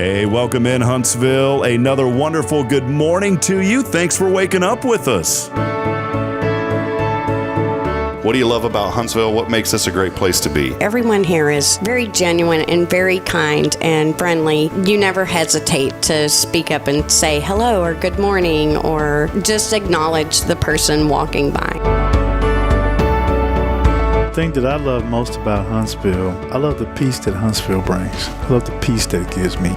Hey, welcome in Huntsville. Another wonderful good morning to you. Thanks for waking up with us. What do you love about Huntsville? What makes this a great place to be? Everyone here is very genuine and very kind and friendly. You never hesitate to speak up and say hello or good morning or just acknowledge the person walking by. The thing that I love most about Huntsville, I love the peace that Huntsville brings. I love the peace that it gives me.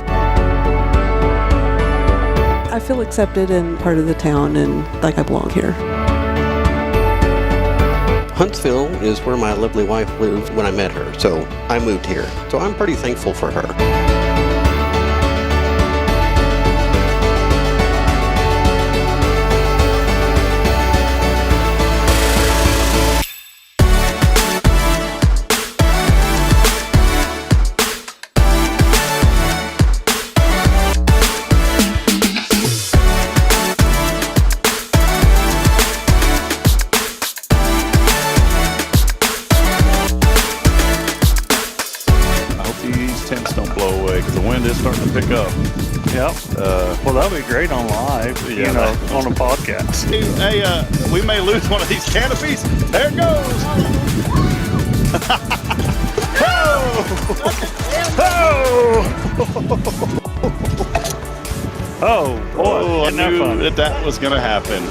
I feel accepted and part of the town and like I belong here. Huntsville is where my lovely wife lived when I met her, so I moved here. So I'm pretty thankful for her. Starting to pick up. Yep. Well, that'll be great on live, on a podcast. Hey, we may lose one of these canopies. There it goes. Oh, boy. I knew that was going to happen.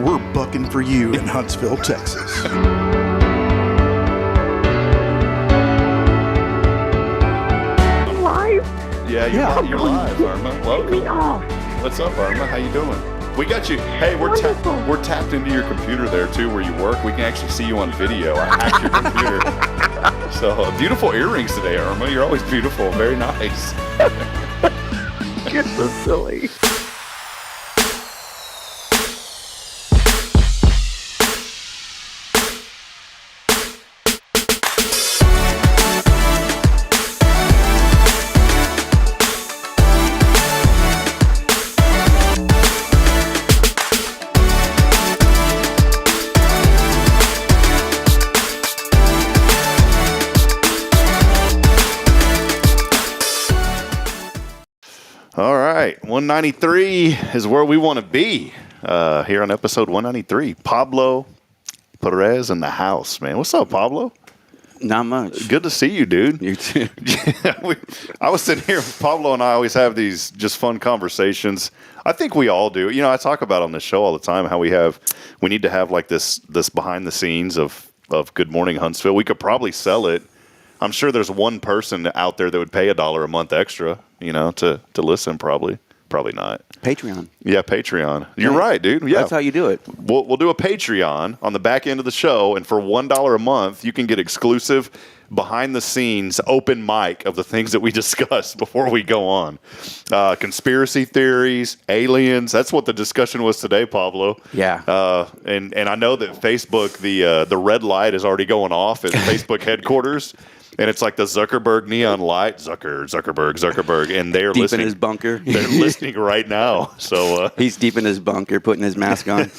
We're bucking for you in Huntsville, Texas. Yeah, you're live, Irma. Welcome. What's up, Irma? How you doing? We got you. Hey, we're tapped into your computer there too, where you work. We can actually see you on video. I hacked your computer. So beautiful earrings today, Irma. You're always beautiful. Very nice. You're so silly. All right, 193 is where we want to be here on episode 193. Pablo Perez in the house, man. What's up, Pablo? Not much. Good to see you, dude. You too. I was sitting here. Pablo and I always have these just fun conversations. I think we all do. You know, I talk about on the show all the time how we need to have like this behind the scenes of Good Morning Huntsville. We could probably sell it. I'm sure there's one person out there that would pay $1 a month extra, to listen. Probably not. Patreon. Yeah, Patreon. You're right, dude. Yeah, that's how you do it. We'll do a Patreon on the back end of the show, and for $1 a month, you can get exclusive behind the scenes open mic of the things that we discuss before we go on. Conspiracy theories, aliens. That's what the discussion was today, Pablo. Yeah. And I know that Facebook, the red light is already going off at Facebook headquarters. And it's like the Zuckerberg neon light, Zuckerberg, and they're deep listening. In his bunker. They're listening right now. So he's deep in his bunker, putting his mask on.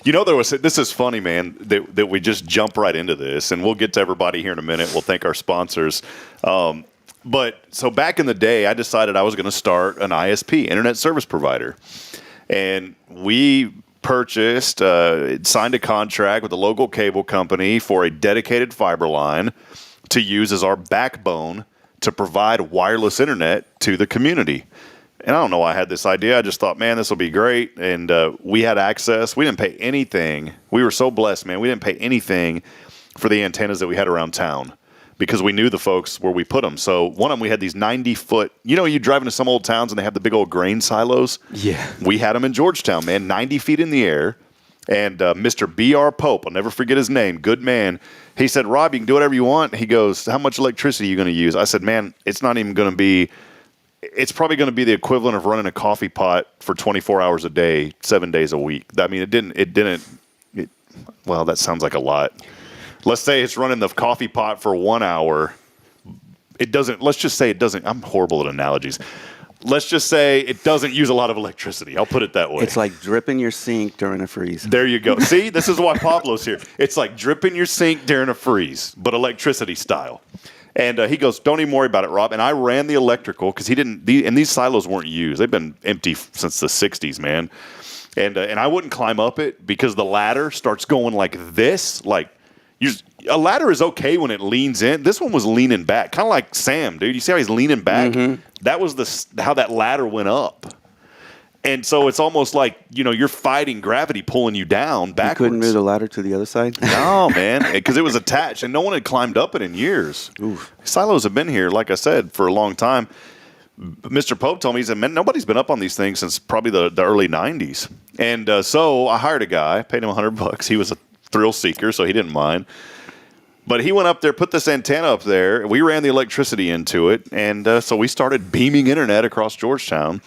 This is funny, man, that we just jump right into this, and we'll get to everybody here in a minute. We'll thank our sponsors. But so back in the day, I decided I was going to start an ISP, Internet Service Provider, and we purchased, signed a contract with a local cable company for a dedicated fiber line to use as our backbone to provide wireless internet to the community. And I don't know why I had this idea. I just thought, man, this will be great. And we had access. We didn't pay anything. We were so blessed, man. We didn't pay anything for the antennas that we had around town because we knew the folks where we put them. So one of them, we had these 90-foot, you drive into some old towns and they have the big old grain silos. Yeah. We had them in Georgetown, man, 90 feet in the air. And Mr. B.R. Pope, I'll never forget his name, good man. He said, Rob, you can do whatever you want. He goes, how much electricity are you going to use? I said, man, it's not even going to be, it's probably going to be the equivalent of running a coffee pot for 24 hours a day, 7 days a week. I mean, well, that sounds like a lot. Let's say it's running the coffee pot for 1 hour. It doesn't, let's just say it doesn't, I'm horrible at analogies. let's just say it doesn't use a lot of electricity. I'll put it that way. It's like dripping your sink during a freeze. There you go. See, this is why Pablo's here. It's like dripping your sink during a freeze, but electricity style. And he goes, don't even worry about it, Rob. And I ran the electrical because he didn't, and these silos weren't used. They've been empty since the 60s, man. And I wouldn't climb up it because the ladder starts going like this. Like, a ladder is okay when it leans in. This one was leaning back, kind of like Sam, dude. You see how he's leaning back? Mm-hmm. That was how that ladder went up. And so it's almost like, you're fighting gravity pulling you down backwards. You couldn't move the ladder to the other side? No, man, because it was attached, and no one had climbed up it in years. Oof. Silos have been here, like I said, for a long time. Mr. Pope told me, he said, man, nobody's been up on these things since probably the early 90s. And so I hired a guy, paid him $100. He was a thrill seeker, so he didn't mind. But he went up there, put this antenna up there. We ran the electricity into it, and so we started beaming internet across Georgetown.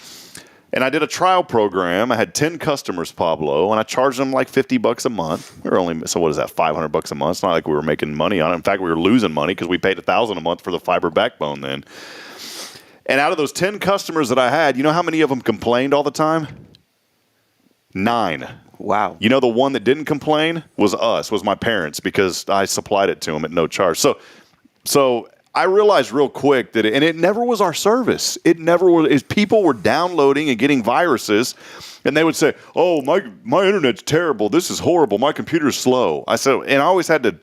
And I did a trial program. I had 10 customers, Pablo, and I charged them like $50 a month. So what is that, $500 a month? It's not like we were making money on it. In fact, we were losing money because we paid $1,000 a month for the fiber backbone then. And out of those 10 customers that I had, you know how many of them complained all the time? 9. Wow. You know, the one that didn't complain was my parents, because I supplied it to them at no charge. So I realized real quick that it never was our service. It never was. People were downloading and getting viruses, and they would say, "Oh, my internet's terrible. This is horrible. My computer's slow." I said, and I always had to.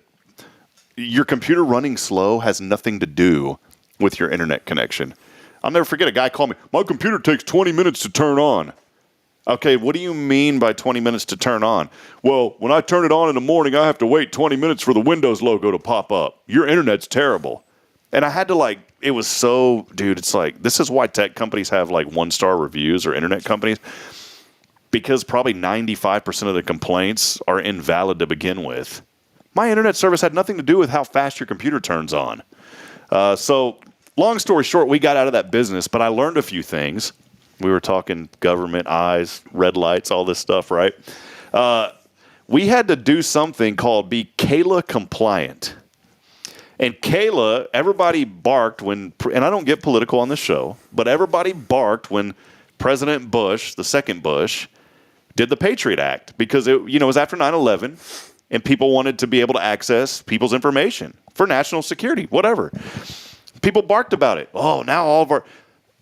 Your computer running slow has nothing to do with your internet connection. I'll never forget a guy called me. My computer takes 20 minutes to turn on. Okay, what do you mean by 20 minutes to turn on? Well, when I turn it on in the morning, I have to wait 20 minutes for the Windows logo to pop up. Your internet's terrible. And I had to it was so, dude, it's like, this is why tech companies have 1-star reviews, or internet companies, because probably 95% of the complaints are invalid to begin with. My internet service had nothing to do with how fast your computer turns on. So long story short, we got out of that business, but I learned a few things. We were talking government eyes, red lights, all this stuff, right? We had to do something called be CALA compliant. And CALA, everybody barked when, and I don't get political on this show, but everybody barked when President Bush, the second Bush, did the Patriot Act, because it was after 9/11, and people wanted to be able to access people's information for national security, whatever. People barked about it. Oh, now all of our...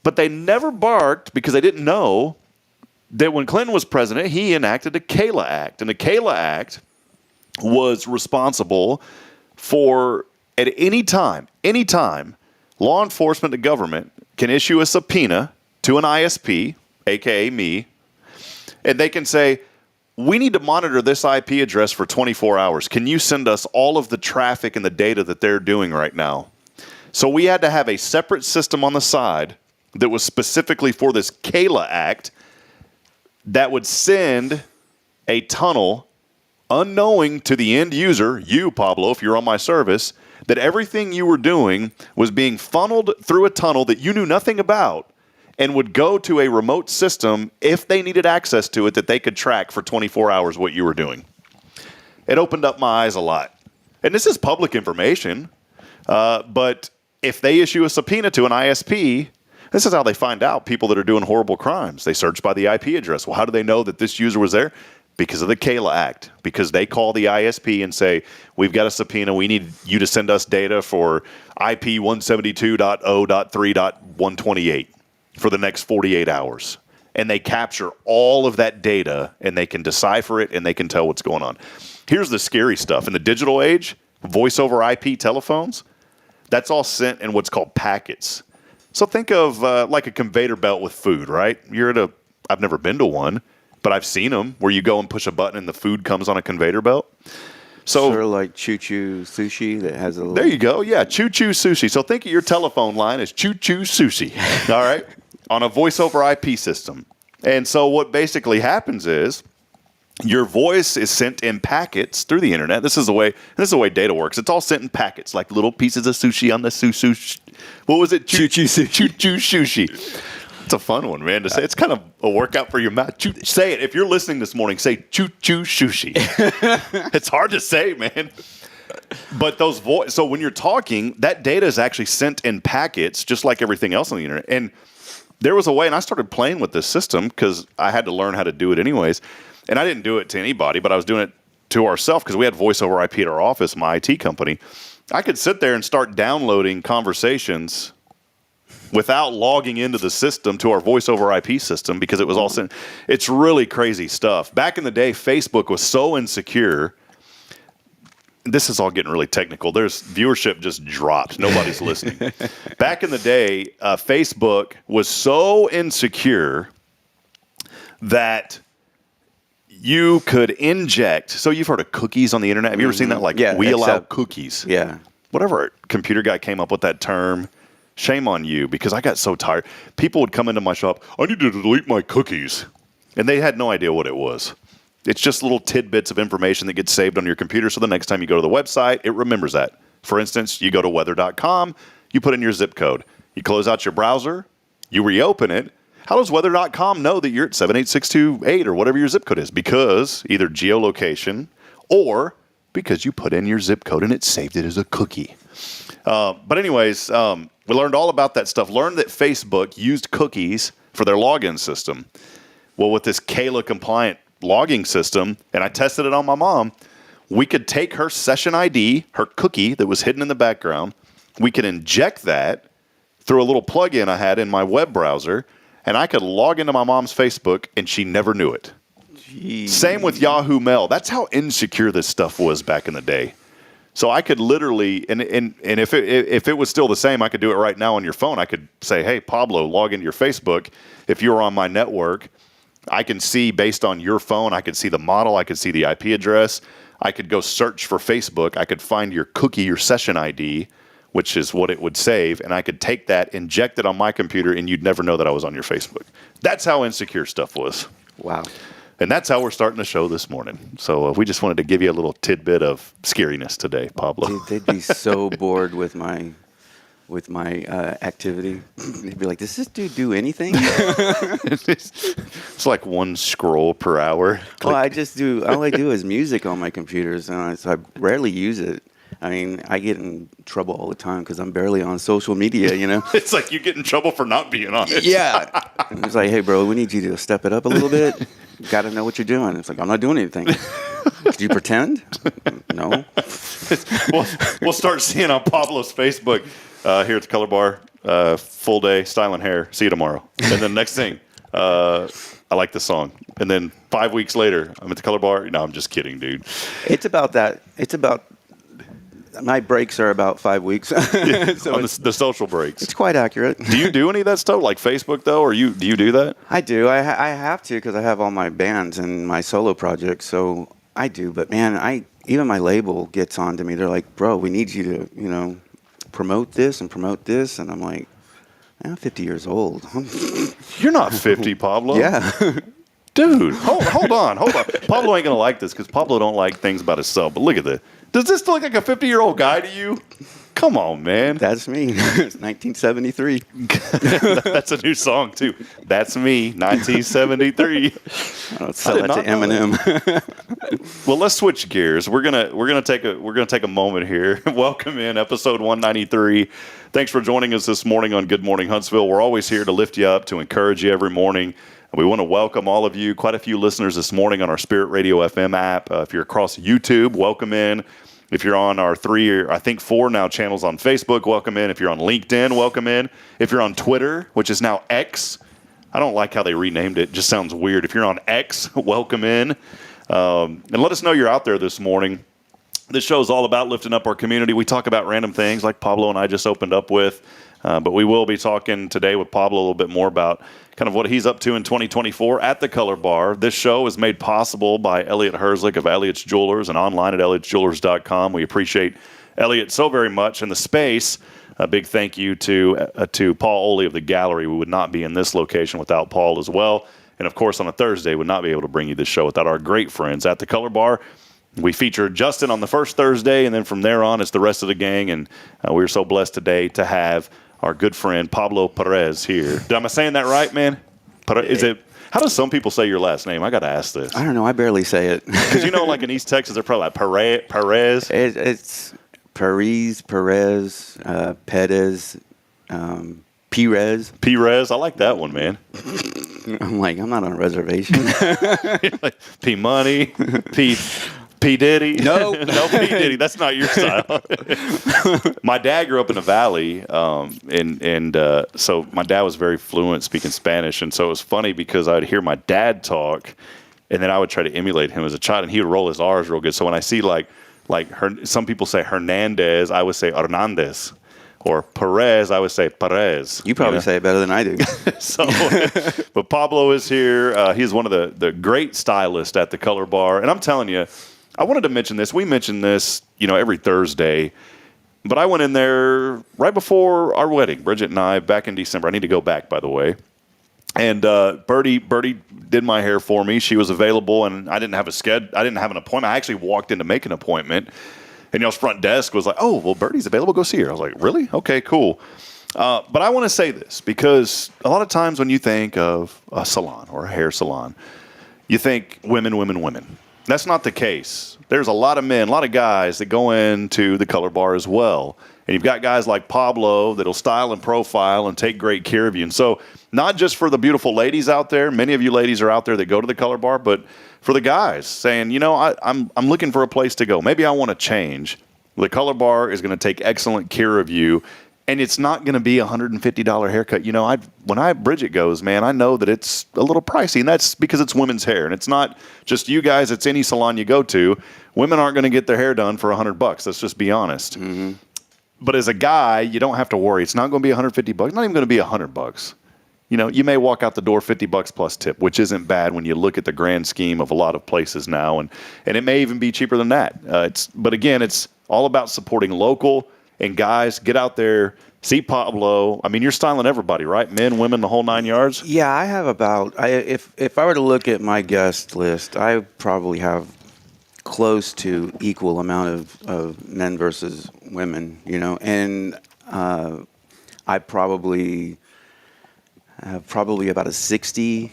But they never barked because they didn't know that when Clinton was president, he enacted the CALA Act. And the CALA Act was responsible for, at any time, law enforcement, the government, can issue a subpoena to an ISP, a.k.a. me, and they can say, we need to monitor this IP address for 24 hours. Can you send us all of the traffic and the data that they're doing right now? So we had to have a separate system on the side that was specifically for this CALA Act that would send a tunnel unknowing to the end user, you, Pablo, if you're on my service, that everything you were doing was being funneled through a tunnel that you knew nothing about, and would go to a remote system if they needed access to it, that they could track for 24 hours what you were doing. It opened up my eyes a lot. And this is public information, but if they issue a subpoena to an ISP, this is how they find out people that are doing horrible crimes. They search by the IP address. Well, how do they know that this user was there? Because of the CALA Act. Because they call the ISP and say, we've got a subpoena. We need you to send us data for IP 172.0.3.128 for the next 48 hours. And they capture all of that data, and they can decipher it, and they can tell what's going on. Here's the scary stuff. In the digital age, voice over IP telephones, that's all sent in what's called packets. So think of like a conveyor belt with food, right? I've never been to one, but I've seen them where you go and push a button and the food comes on a conveyor belt. So sort of like Choo Choo Sushi that has a little... There you go. Yeah, Choo Choo Sushi. So think of your telephone line as Choo Choo Sushi, all right, on a voice over IP system. And so what basically happens is your voice is sent in packets through the internet. This is the way data works. It's all sent in packets, like little pieces of sushi on the sushi. What was it? Choo Choo Sushi. It's a fun one, man, to say. It's kind of a workout for your mouth. Say it. If you're listening this morning, say Choo Choo Sushi. It's hard to say, man. But so when you're talking, that data is actually sent in packets, just like everything else on the internet. And there was a way, and I started playing with this system because I had to learn how to do it anyways. And I didn't do it to anybody, but I was doing it to ourselves because we had voice over IP at our office, my IT company. I could sit there and start downloading conversations without logging into the system to our voice over IP system because it was all sent. It's really crazy stuff. Back in the day, Facebook was so insecure. This is all getting really technical. There's viewership just dropped. Nobody's listening. Back in the day, Facebook was so insecure that you could inject. So you've heard of cookies on the internet. Have you ever seen that? Like, we allow cookies. Yeah. Whatever computer guy came up with that term, shame on you, because I got so tired. People would come into my shop, I need to delete my cookies. And they had no idea what it was. It's just little tidbits of information that gets saved on your computer, so the next time you go to the website, it remembers that. For instance, you go to weather.com, you put in your zip code. You close out your browser, you reopen it. How does weather.com know that you're at 78628 or whatever your zip code is? Because either geolocation or because you put in your zip code and it saved it as a cookie. But anyways, we learned all about that stuff. Learned that Facebook used cookies for their login system. Well, with this Kayla compliant logging system, and I tested it on my mom, we could take her session ID, her cookie that was hidden in the background, we could inject that through a little plug-in I had in my web browser, and I could log into my mom's Facebook, and she never knew it. Jeez. Same with Yahoo Mail. That's how insecure this stuff was back in the day. So I could literally, and if it was still the same, I could do it right now on your phone. I could say, hey, Pablo, log into your Facebook. If you're on my network, I can see based on your phone, I could see the model, I could see the IP address. I could go search for Facebook. I could find your cookie, your session ID, which is what it would save, and I could take that, inject it on my computer, and you'd never know that I was on your Facebook. That's how insecure stuff was. Wow. And that's how we're starting the show this morning. So we just wanted to give you a little tidbit of scariness today, Pablo. Dude, they'd be so bored with my activity. They'd be like, does this dude do anything? It's like one scroll per hour. Well, all I do is music on my computers, and so I rarely use it. I mean, I get in trouble all the time because I'm barely on social media, you know? It's like you get in trouble for not being on it. Yeah. And it's like, hey, bro, we need you to step it up a little bit. You got to know what you're doing. It's like, I'm not doing anything. Did you pretend? No. We'll start seeing on Pablo's Facebook here at the Color Bar, full day, styling hair. See you tomorrow. And then next thing, I like this song. And then 5 weeks later, I'm at the Color Bar. No, I'm just kidding, dude. It's about that. My breaks are about 5 weeks. Yeah, so on the social breaks. It's quite accurate. Do you do any of that stuff, like Facebook, though, or do you do that? I do. I have to because I have all my bands and my solo projects, so I do. But, man, even my label gets on to me. They're like, bro, we need you to, promote this. And I'm like, I'm 50 years old. You're not 50, Pablo. Yeah. Dude, hold on. Pablo ain't going to like this because Pablo don't like things about himself. But look at this. Does this look like a 50-year-old guy to you? Come on, man. That's me. It's 1973. That's a new song, too. That's me, 1973. Sell that to Eminem. Well, let's switch gears. We're gonna take a moment here. Welcome in episode 193. Thanks for joining us this morning on Good Morning Huntsville. We're always here to lift you up, to encourage you every morning. We want to welcome all of you. Quite a few listeners this morning on our Spirit Radio FM app. If you're across YouTube, welcome in. If you're on our 4 now channels on Facebook, welcome in. If you're on LinkedIn, welcome in. If you're on Twitter, which is now X, I don't like how they renamed it. It just sounds weird. If you're on X, welcome in. And let us know you're out there this morning. This show is all about lifting up our community. We talk about random things like Pablo and I just opened up with. But we will be talking today with Pablo a little bit more about kind of what he's up to in 2024 at the Color Bar. This show is made possible by Elliot Herzlich of Elliot's Jewelers and online at elliotsjewelers.com. We appreciate Elliot so very much and the space. A big thank you to Paul Oley of the Gallery. We would not be in this location without Paul as well. And, of course, on a Thursday, would not be able to bring you this show without our great friends at the Color Bar. We feature Justin on the first Thursday, and then from there on, it's the rest of the gang. And we're so blessed today to have our good friend Pablo Perez here. Am I saying that right, man? Is it? How do some people say your last name? I got to ask this. I don't know. I barely say it. Because like in East Texas, they're probably like Perez. It's Perez, Perez, Perez. Perez, I like that one, man. I'm like, I'm not on a reservation. Like P Money, P Diddy. No. No P Diddy. That's not your style. My dad grew up in the Valley, and so my dad was very fluent speaking Spanish, and so it was funny because I would hear my dad talk, and then I would try to emulate him as a child, and he would roll his R's real good. So when I see some people say Hernandez, I would say Hernandez. Or Perez, I would say Perez. You probably say it better than I do. So, but Pablo is here. He's one of the great stylists at the Color Bar. And I'm telling you, I wanted to mention this. We mention this, every Thursday. But I went in there right before our wedding, Bridget and I, back in December. I need to go back, by the way. And Birdie did my hair for me. She was available, and I didn't have I didn't have an appointment. I actually walked in to make an appointment. And front desk was like, oh, well, Birdie's available. Go see her. I was like, really? Okay, cool. But I want to say this because a lot of times when you think of a salon or a hair salon, you think women, women, women. That's not the case. There's a lot of men, a lot of guys that go into the Color Bar as well. And you've got guys like Pablo that'll style and profile and take great care of you. And so not just for the beautiful ladies out there, many of you ladies are out there that go to the Color Bar, but for the guys saying, I'm looking for a place to go. Maybe I want to change. The Color Bar is going to take excellent care of you, and it's not going to be a $150 haircut. When Bridget goes, man, I know that it's a little pricey, and that's because it's women's hair, and it's not just you guys. It's any salon you go to. Women aren't going to get their hair done for $100. Let's just be honest. Mm-hmm. But as a guy, you don't have to worry. It's not going to be $150. It's not even going to be $100. You may walk out the door $50 plus tip, which isn't bad when you look at the grand scheme of a lot of places now, and it may even be cheaper than that. But again, it's all about supporting local. And guys, get out there, see Pablo. I mean, you're styling everybody, right? Men, women, the whole 9 yards. Yeah, I have if I were to look at my guest list, I probably have close to equal amount of men versus women. And I probably have about a 60%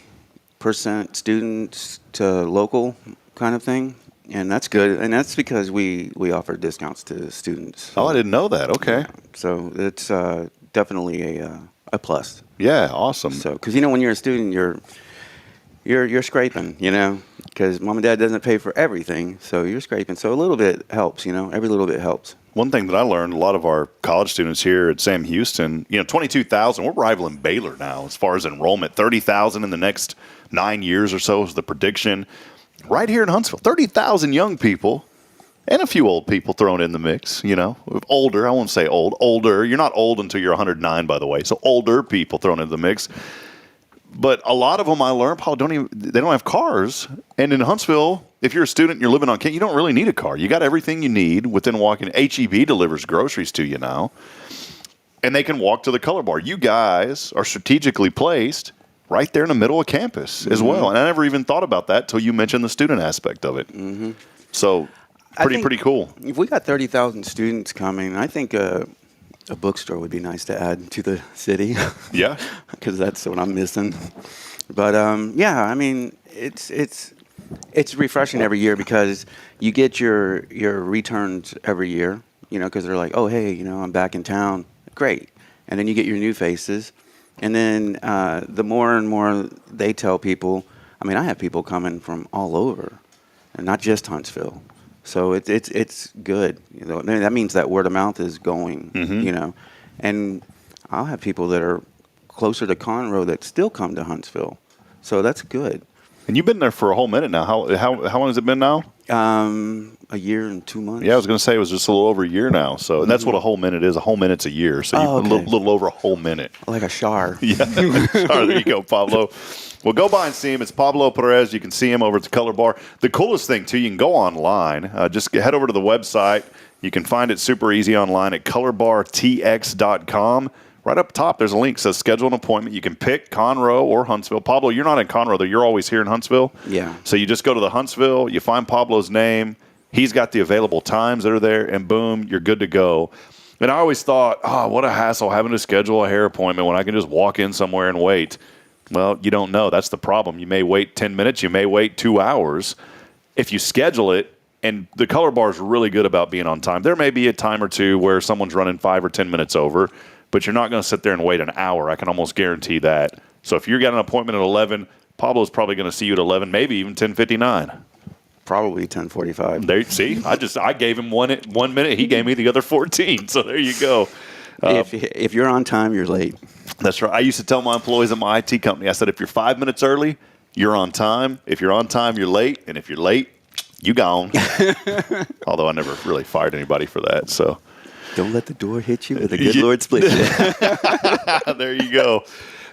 students to local kind of thing, and that's good. And that's because we offer discounts to students. Oh, I didn't know that. Okay, so it's definitely a plus. Yeah, awesome. So because when you're a student, you're scraping, because mom and dad doesn't pay for everything, so you're scraping. So a little bit helps, every little bit helps. One thing that I learned, a lot of our college students here at Sam Houston, 22,000, we're rivaling Baylor now as far as enrollment. 30,000 in the next 9 years or so is the prediction. Right here in Huntsville, 30,000 young people and a few old people thrown in the mix, Older, I won't say old, older. You're not old until you're 109, by the way. So older people thrown into the mix. But a lot of them, I learned, they don't have cars. And in Huntsville, if you're a student and you're living on campus, you don't really need a car. You got everything you need within walking. HEB delivers groceries to you now. And they can walk to the Color Bar. You guys are strategically placed right there in the middle of campus as well. And I never even thought about that till you mentioned the student aspect of it. Mm-hmm. So pretty cool. If we got 30,000 students coming, I think a bookstore would be nice to add to the city. Yeah. Because that's what I'm missing. But, I mean, it's refreshing every year because you get your returns every year, because they're like, oh, hey, I'm back in town. Great. And then you get your new faces. And then the more and more they tell people, I mean, I have people coming from all over, and not just Huntsville. So it's good. That means that word of mouth is going, And I'll have people that are closer to Conroe that still come to Huntsville. So that's good. And you've been there for a whole minute now. How long has it been now? A year and 2 months. Yeah, I was going to say it was just a little over a year now. So and that's what a whole minute is. A whole minute's a year. So a little over a whole minute. Like a Shar. Yeah, Shar. There you go, Pablo. Well, go by and see him. It's Pablo Perez. You can see him over at the Color Bar. The coolest thing, too, you can go online. Just head over to the website. You can find it super easy online at colorbartx.com. Right up top, there's a link that says schedule an appointment. You can pick Conroe or Huntsville. Pablo, you're not in Conroe, though. You're always here in Huntsville. Yeah. So you just go to the Huntsville. You find Pablo's name. He's got the available times that are there, and boom, you're good to go. And I always thought, what a hassle having to schedule a hair appointment when I can just walk in somewhere and wait. Well, you don't know. That's the problem. You may wait 10 minutes. You may wait 2 hours. If you schedule it, and the Color Bar is really good about being on time. There may be a time or two where someone's running 5 or 10 minutes over, but you're not going to sit there and wait an hour. I can almost guarantee that. So if you got an appointment at 11, Pablo's probably going to see you at 11, maybe even 10:59. Probably 10:45. There, see, I gave him 1 minute. He gave me the other 14. So there you go. If you're on time, you're late. That's right. I used to tell my employees at my IT company, I said, if you're 5 minutes early, you're on time. If you're on time, you're late. And if you're late, you gone. Although I never really fired anybody for that. So don't let the door hit you with a good Lord split you. There you go.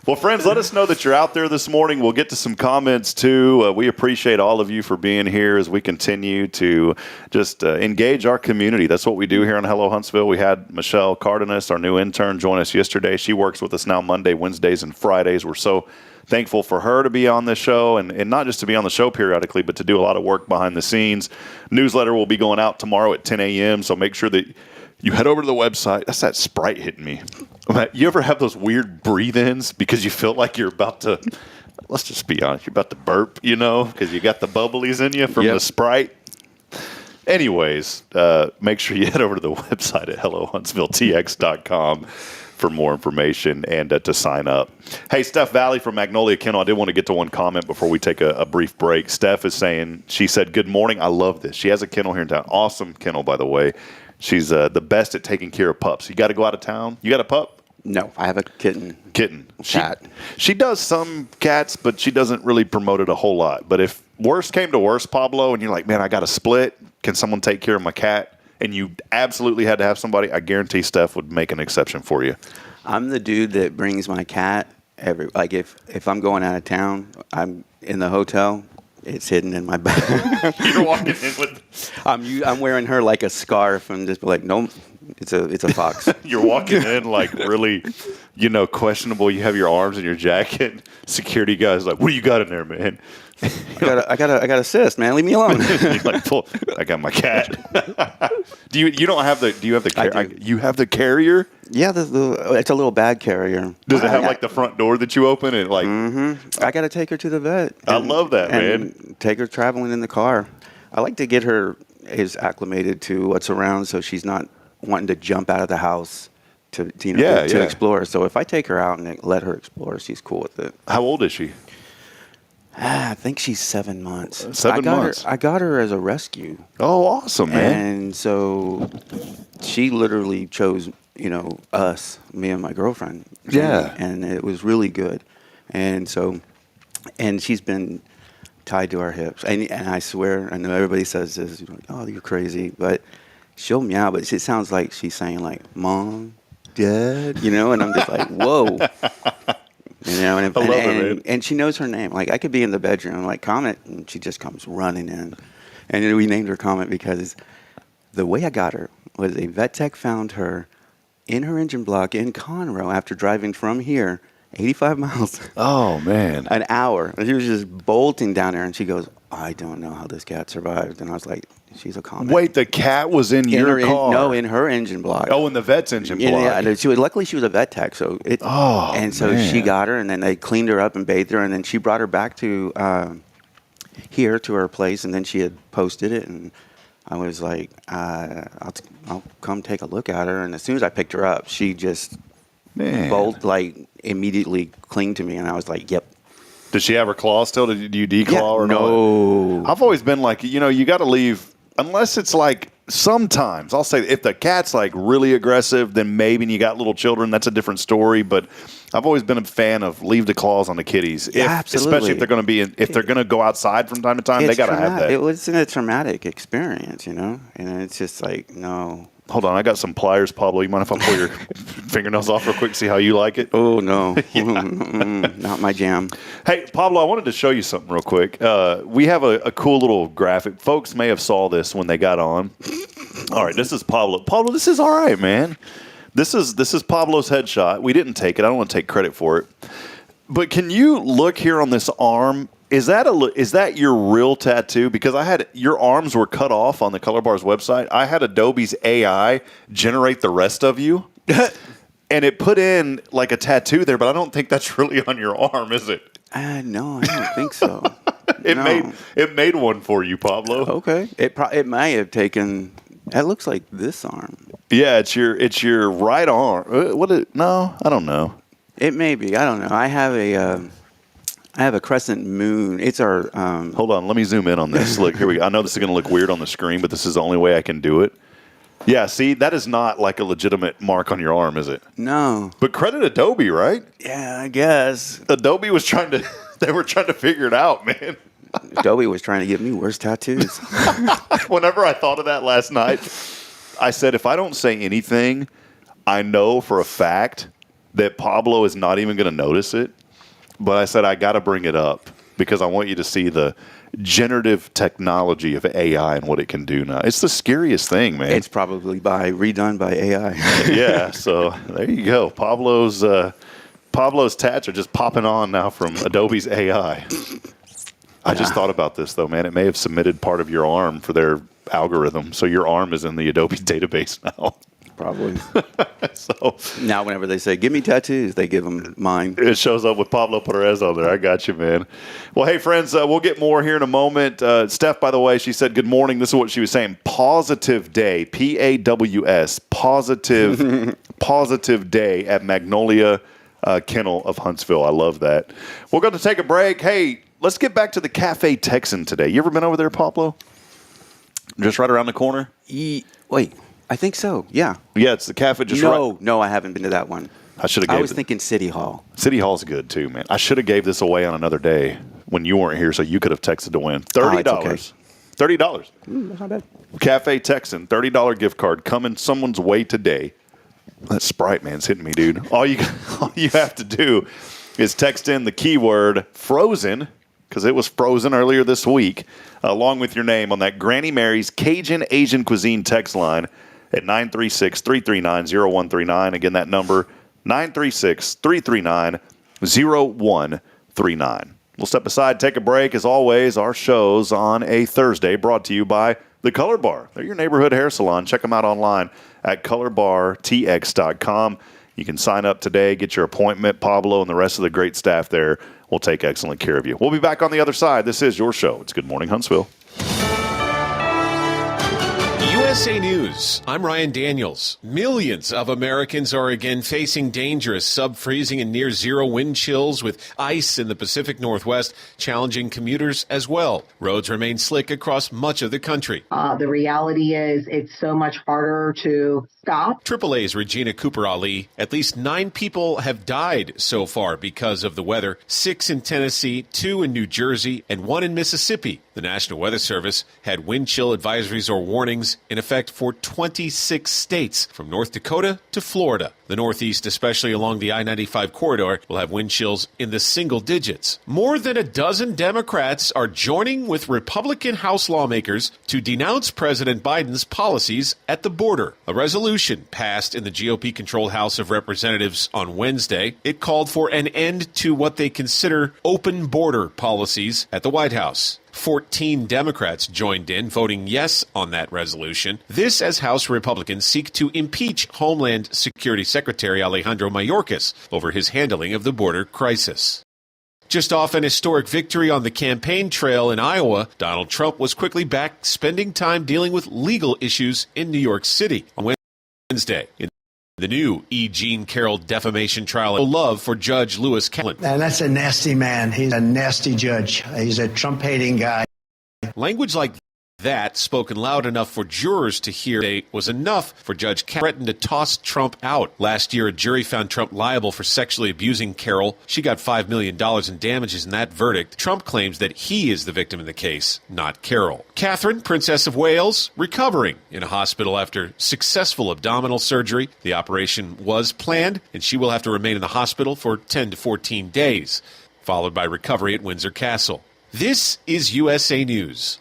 Well, friends, let us know that you're out there this morning. We'll get to some comments, too. We appreciate all of you for being here as we continue to just engage our community. That's what we do here on Hello Huntsville. We had Michelle Cardenas, our new intern, join us yesterday. She works with us now Monday, Wednesdays, and Fridays. We're so thankful for her to be on this show, and not just to be on the show periodically, but to do a lot of work behind the scenes. Newsletter will be going out tomorrow at 10 a.m., so make sure that you head over to the website. That's that Sprite hitting me. You ever have those weird breathe-ins because you feel like you're about to, let's just be honest, you're about to burp, because you got the bubblies in you from the Sprite? Anyways, make sure you head over to the website at HelloHuntsvilleTX.com for more information and to sign up. Hey, Steph Valley from Magnolia Kennel. I did want to get to one comment before we take a brief break. Steph is saying, she said, good morning. I love this. She has a kennel here in town. Awesome kennel, by the way. She's the best at taking care of pups. You got to go out of town. You got a pup? No, I have a kitten. Cat. She does some cats, but she doesn't really promote it a whole lot. But if worst came to worst, Pablo, and you're like, man, I got a split. Can someone take care of my cat? And you absolutely had to have somebody, I guarantee Steph would make an exception for you. I'm the dude that brings my cat if I'm going out of town, I'm in the hotel. It's hidden in my bag. You're walking in with. I'm wearing her like a scarf and just be like, no, it's a fox. You're walking in like really, questionable. You have your arms in your jacket. Security guy's like, what do you got in there, man? I got a cyst, man. Leave me alone. You're like, I got my cat. Do you have the you have the carrier? Yeah, it's a little bag carrier. Does it have like the front door that you open and like? Mm-hmm. I got to take her to the vet. I love that, man. Take her traveling in the car. I like to get her acclimated to what's around, so she's not wanting to jump out of the house to explore. So if I take her out and let her explore, she's cool with it. How old is she? I think she's 7 months. 7 months. I got her as a rescue. Oh, awesome, man! And so she literally chose, us, me and my girlfriend. Yeah. And it was really good. And she's been tied to our hips. And I swear, I know everybody says this, oh, you're crazy, but she'll meow, but it sounds like she's saying like, Mom, Dad, and I'm just like, whoa. And she knows her name. Like I could be in the bedroom, I'm like, Comet, and she just comes running in. And we named her Comet because the way I got her was a vet tech found her in her engine block in Conroe after driving from here 85 miles. Oh, man. An hour. And she was just bolting down there, and she goes, I don't know how this cat survived. And I was like, she's a Comet. Wait, the cat was in your car? No, in her engine block. Oh, in the vet's engine block. Yeah, luckily she was a vet tech. So she got her, and then they cleaned her up and bathed her, and then she brought her back to here to her place, and then she had posted it, and I was like, I'll come take a look at her. And as soon as I picked her up, she just immediately clinged to me, and I was like, yep. Does she have her claws still? Do you declaw or no? I've always been like, you got to leave, unless it's like, sometimes, I'll say, if the cat's like really aggressive, then maybe, and you got little children, that's a different story, but I've always been a fan of leave the claws on the kitties. Absolutely. Especially if they're going to be, if they're going to go outside from time to time, they got to have that. It was a traumatic experience, and it's just like, no. Hold on, I got some pliers, Pablo. You mind if I pull your fingernails off real quick, see how you like it? Oh, no. Not my jam. Hey, Pablo, I wanted to show you something real quick. We have a cool little graphic. Folks may have saw this when they got on. All right, this is Pablo. Pablo, this is all right, man. This is Pablo's headshot. We didn't take it. I don't want to take credit for it. But can you look here on this arm? Is that your real tattoo? Because your arms were cut off on the Color Bars website. I had Adobe's AI generate the rest of you, and it put in like a tattoo there. But I don't think that's really on your arm, is it? No, I don't think so. It made one for you, Pablo. Okay, it may have taken. It looks like this arm. Yeah, it's your right arm. No, I don't know. It may be. I don't know. I have a crescent moon. It's our. Hold on, let me zoom in on this. Look, here we go. I know this is going to look weird on the screen, but this is the only way I can do it. Yeah, see, that is not like a legitimate mark on your arm, is it? No. But credit Adobe, right? Yeah, I guess. Adobe was trying to. They were trying to figure it out, man. Adobe was trying to give me worse tattoos. Whenever I thought of that last night, I said, if I don't say anything, I know for a fact that Pablo is not even going to notice it. But I said, I got to bring it up because I want you to see the generative technology of AI and what it can do now. It's the scariest thing, man. It's probably redone by AI. Yeah, so there you go. Pablo's tats are just popping on now from Adobe's AI. I just thought about this, though, man. It may have submitted part of your arm for their algorithm, so your arm is in the Adobe database now. Probably. So now whenever they say, give me tattoos, they give them mine. It shows up with Pablo Perez on there. I got you, man. Well, hey, friends, we'll get more here in a moment. Steph, by the way, she said good morning. This is what she was saying. Positive day, P-A-W-S, positive day at Magnolia Kennel of Huntsville. I love that. We're going to take a break. Hey, let's get back to the Cafe Texan today. You ever been over there, Pablo? Just right around the corner? Wait, I think so. Yeah. Yeah, it's the cafe. No, I haven't been to that one. I was thinking City Hall. City Hall's good too, man. I should have gave this away on another day when you weren't here, so you could have texted to win. $30. Okay. $30. That's not bad. Cafe Texan, $30 gift card coming someone's way today. That Sprite, man's hitting me, dude. All you have to do is text in the keyword frozen, because it was frozen earlier this week, along with your name on that Granny Mary's Cajun Asian Cuisine text line at 936-339-0139. Again, that number, 936-339-0139. We'll step aside, take a break. As always, our show's on a Thursday, brought to you by The Color Bar. They're your neighborhood hair salon. Check them out online at colorbartx.com. You can sign up today, get your appointment. Pablo and the rest of the great staff there will take excellent care of you. We'll be back on the other side. This is your show. It's Good Morning Huntsville. USA News. I'm Ryan Daniels. Millions of Americans are again facing dangerous sub-freezing and near-zero wind chills with ice in the Pacific Northwest, challenging commuters as well. Roads remain slick across much of the country. The reality is it's so much harder to stop. AAA's Regina Cooper-Ali. At least 9 people have died so far because of the weather. 6 in Tennessee, 2 in New Jersey, and 1 in Mississippi. The National Weather Service had wind chill advisories or warnings in effect for 26 states, from North Dakota to Florida. The Northeast, especially along the I-95 corridor, will have wind chills in the single digits. More than a dozen Democrats are joining with Republican House lawmakers to denounce President Biden's policies at the border. A resolution passed in the GOP-controlled House of Representatives on Wednesday. It called for an end to what they consider open border policies at the White House. 14 Democrats joined in, voting yes on that resolution. This as House Republicans seek to impeach Homeland Security Secretary Alejandro Mayorkas over his handling of the border crisis. Just off an historic victory on the campaign trail in Iowa, Donald Trump was quickly back spending time dealing with legal issues in New York City on Wednesday. In the new E. Jean Carroll defamation trial, love for Judge Lewis Kaplan. And that's a nasty man. He's a nasty judge. He's a Trump-hating guy. Language like that, spoken loud enough for jurors to hear, was enough for Judge Kaplan to toss Trump out. Last year, a jury found Trump liable for sexually abusing Carroll. She got $5 million in damages in that verdict. Trump claims that he is the victim in the case, not Carroll. Catherine, Princess of Wales, recovering in a hospital after successful abdominal surgery. The operation was planned, and she will have to remain in the hospital for 10 to 14 days, followed by recovery at Windsor Castle. This is USA News.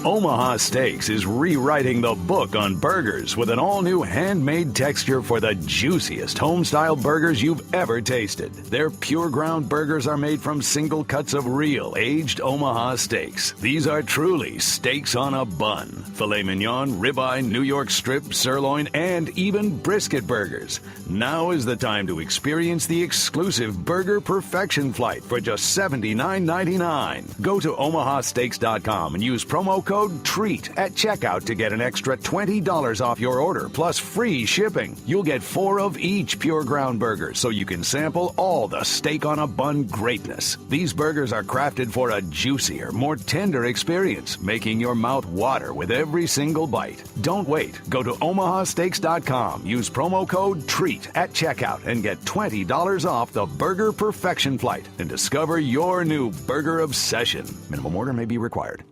Omaha Steaks is rewriting the book on burgers with an all-new handmade texture for the juiciest home-style burgers you've ever tasted. Their pure ground burgers are made from single cuts of real aged Omaha steaks. These are truly steaks on a bun. Filet mignon, ribeye, New York strip, sirloin, and even brisket burgers. Now is the time to experience the exclusive Burger Perfection Flight for just $79.99. Go to omahasteaks.com and use promo promo code TREAT at checkout to get an extra $20 off your order, plus free shipping. You'll get 4 of each Pure Ground burger, so you can sample all the steak on a bun greatness. These burgers are crafted for a juicier, more tender experience, making your mouth water with every single bite. Don't wait. Go to omahasteaks.com. Use promo code TREAT at checkout and get $20 off the Burger Perfection Flight and discover your new burger obsession. Minimum order may be required.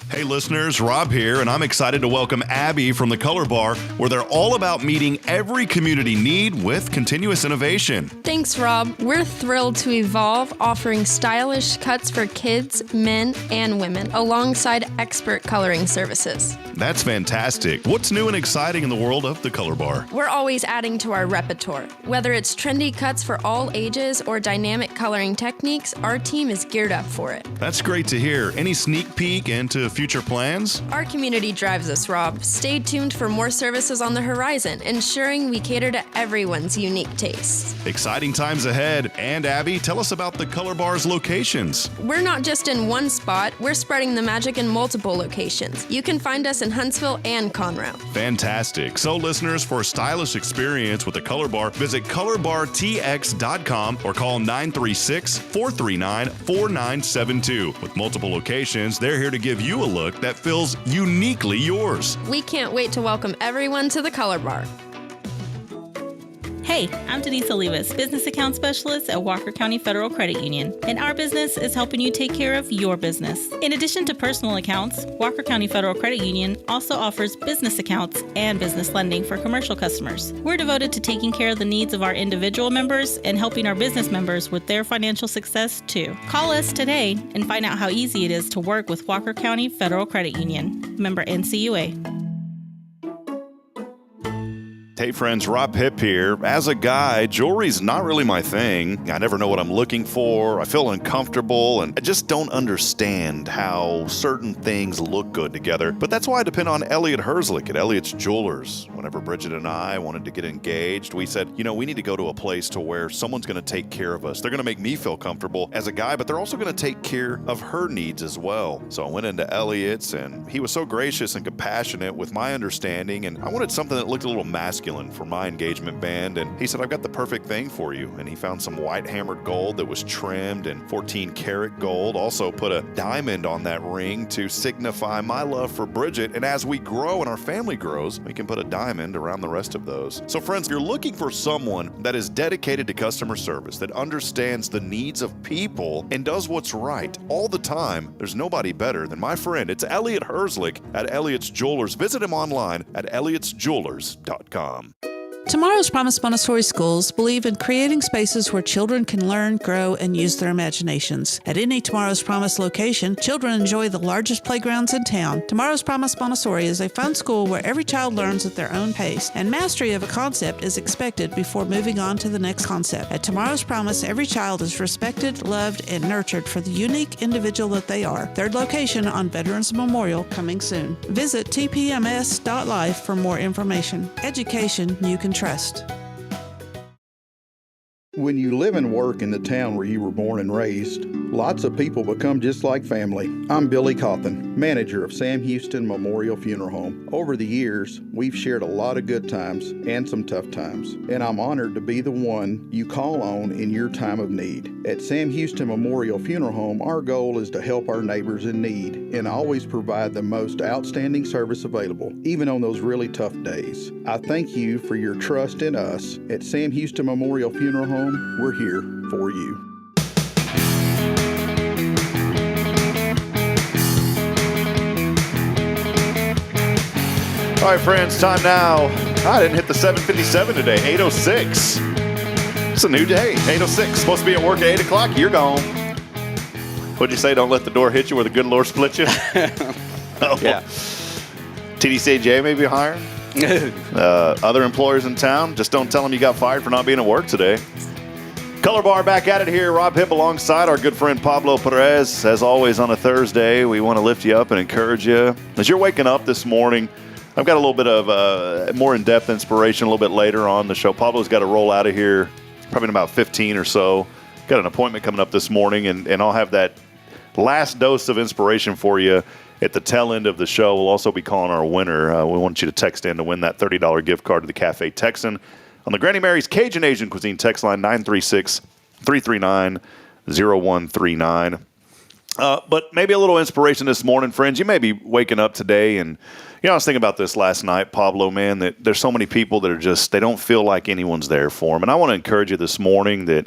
Hey listeners, Rob here, and I'm excited to welcome Abby from the Color Bar, where they're all about meeting every community need with continuous innovation. Thanks, Rob. We're thrilled to evolve, offering stylish cuts for kids, men, and women, alongside expert coloring services. That's fantastic. What's new and exciting in the world of the Color Bar? We're always adding to our repertoire. Whether it's trendy cuts for all ages or dynamic coloring techniques, our team is geared up for it. That's great to hear. Any sneak peek into future plans? Our community drives us, Rob. Stay tuned for more services on the horizon, ensuring we cater to everyone's unique tastes. Exciting times ahead. And Abby, tell us about the Color Bar's locations. We're not just in one spot, we're spreading the magic in multiple locations. You can find us in Huntsville and Conroe. Fantastic. So listeners, for a stylish experience with the Color Bar, visit colorbartx.com or call 936-439-4972. With multiple locations, they're here to give you a look that feels uniquely yours. We can't wait to welcome everyone to the Color Bar. Hey, I'm Denise Olivas, Business Account Specialist at Walker County Federal Credit Union, and our business is helping you take care of your business. In addition to personal accounts, Walker County Federal Credit Union also offers business accounts and business lending for commercial customers. We're devoted to taking care of the needs of our individual members and helping our business members with their financial success too. Call us today and find out how easy it is to work with Walker County Federal Credit Union. Member NCUA. Hey friends, Rob Hipp here. As a guy, jewelry's not really my thing. I never know what I'm looking for. I feel uncomfortable, and I just don't understand how certain things look good together. But that's why I depend on Elliot Herzlich at Elliot's Jewelers. Whenever Bridget and I wanted to get engaged, we said, we need to go to a place to where someone's going to take care of us. They're going to make me feel comfortable as a guy, but they're also going to take care of her needs as well. So I went into Elliot's, and he was so gracious and compassionate with my understanding, and I wanted something that looked a little masculine for my engagement band, and he said, I've got the perfect thing for you. And he found some white hammered gold that was trimmed in 14 karat gold, also put a diamond on that ring to signify my love for Bridget. And as we grow and our family grows, we can put a diamond around the rest of those. So friends, if you're looking for someone that is dedicated to customer service, that understands the needs of people and does what's right all the time, there's nobody better than my friend. It's Elliot Herzlich at Elliot's Jewelers. Visit him online at elliotsjewelers.com. Tomorrow's Promise Montessori schools believe in creating spaces where children can learn, grow, and use their imaginations. At any Tomorrow's Promise location, children enjoy the largest playgrounds in town. Tomorrow's Promise Montessori is a fun school where every child learns at their own pace, and mastery of a concept is expected before moving on to the next concept. At Tomorrow's Promise, every child is respected, loved, and nurtured for the unique individual that they are. Third location on Veterans Memorial, coming soon. Visit tpms.life for more information. Education you can trust. When you live and work in the town where you were born and raised, lots of people become just like family. I'm Billy Cawthon, manager of Sam Houston Memorial Funeral Home. Over the years, we've shared a lot of good times and some tough times, and I'm honored to be the one you call on in your time of need. At Sam Houston Memorial Funeral Home, our goal is to help our neighbors in need and always provide the most outstanding service available, even on those really tough days. I thank you for your trust in us. At Sam Houston Memorial Funeral Home, we're here for you. All right, friends, time now. I didn't hit the 7:57 today, 8:06. It's a new day, 8:06. Supposed to be at work at 8 o'clock, you're gone. What'd you say, don't let the door hit you where the good Lord split you? Oh. Yeah. TDCJ may be hiring. Other employers in town, just don't tell them you got fired for not being at work today. Color Bar back at it here. Rob Hipp alongside our good friend Pablo Perez. As always on a Thursday, we want to lift you up and encourage you. As you're waking up this morning, I've got a little bit of more in-depth inspiration a little bit later on the show. Pablo's got to roll out of here probably in about 15 or so. Got an appointment coming up this morning, and I'll have that last dose of inspiration for you At the tail end of the show, we'll also be calling our winner. We want you to text in to win that $30 gift card to the Cafe Texan on the Granny Mary's Cajun Asian Cuisine text line 936-339-0139. But maybe a little inspiration this morning, friends. You may be waking up today and, I was thinking about this last night, Pablo, man, that there's so many people that are just, they don't feel like anyone's there for them. And I want to encourage you this morning that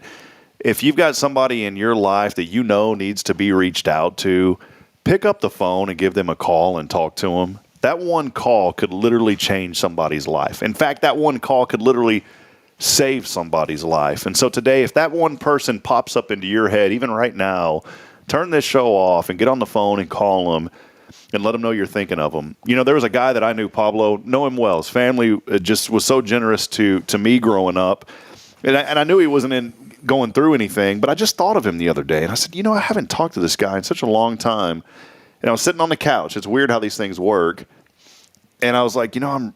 if you've got somebody in your life that needs to be reached out to, pick up the phone and give them a call and talk to them. That one call could literally change somebody's life. In fact, that one call could literally save somebody's life. And so today, if that one person pops up into your head, even right now, turn this show off and get on the phone and call them and let them know you're thinking of them. There was a guy that I knew, Pablo, know him well. His family just was so generous to me growing up. And I knew he wasn't going through anything, but I just thought of him the other day. And I said, I haven't talked to this guy in such a long time. And I was sitting on the couch. It's weird how these things work. And I was like, I'm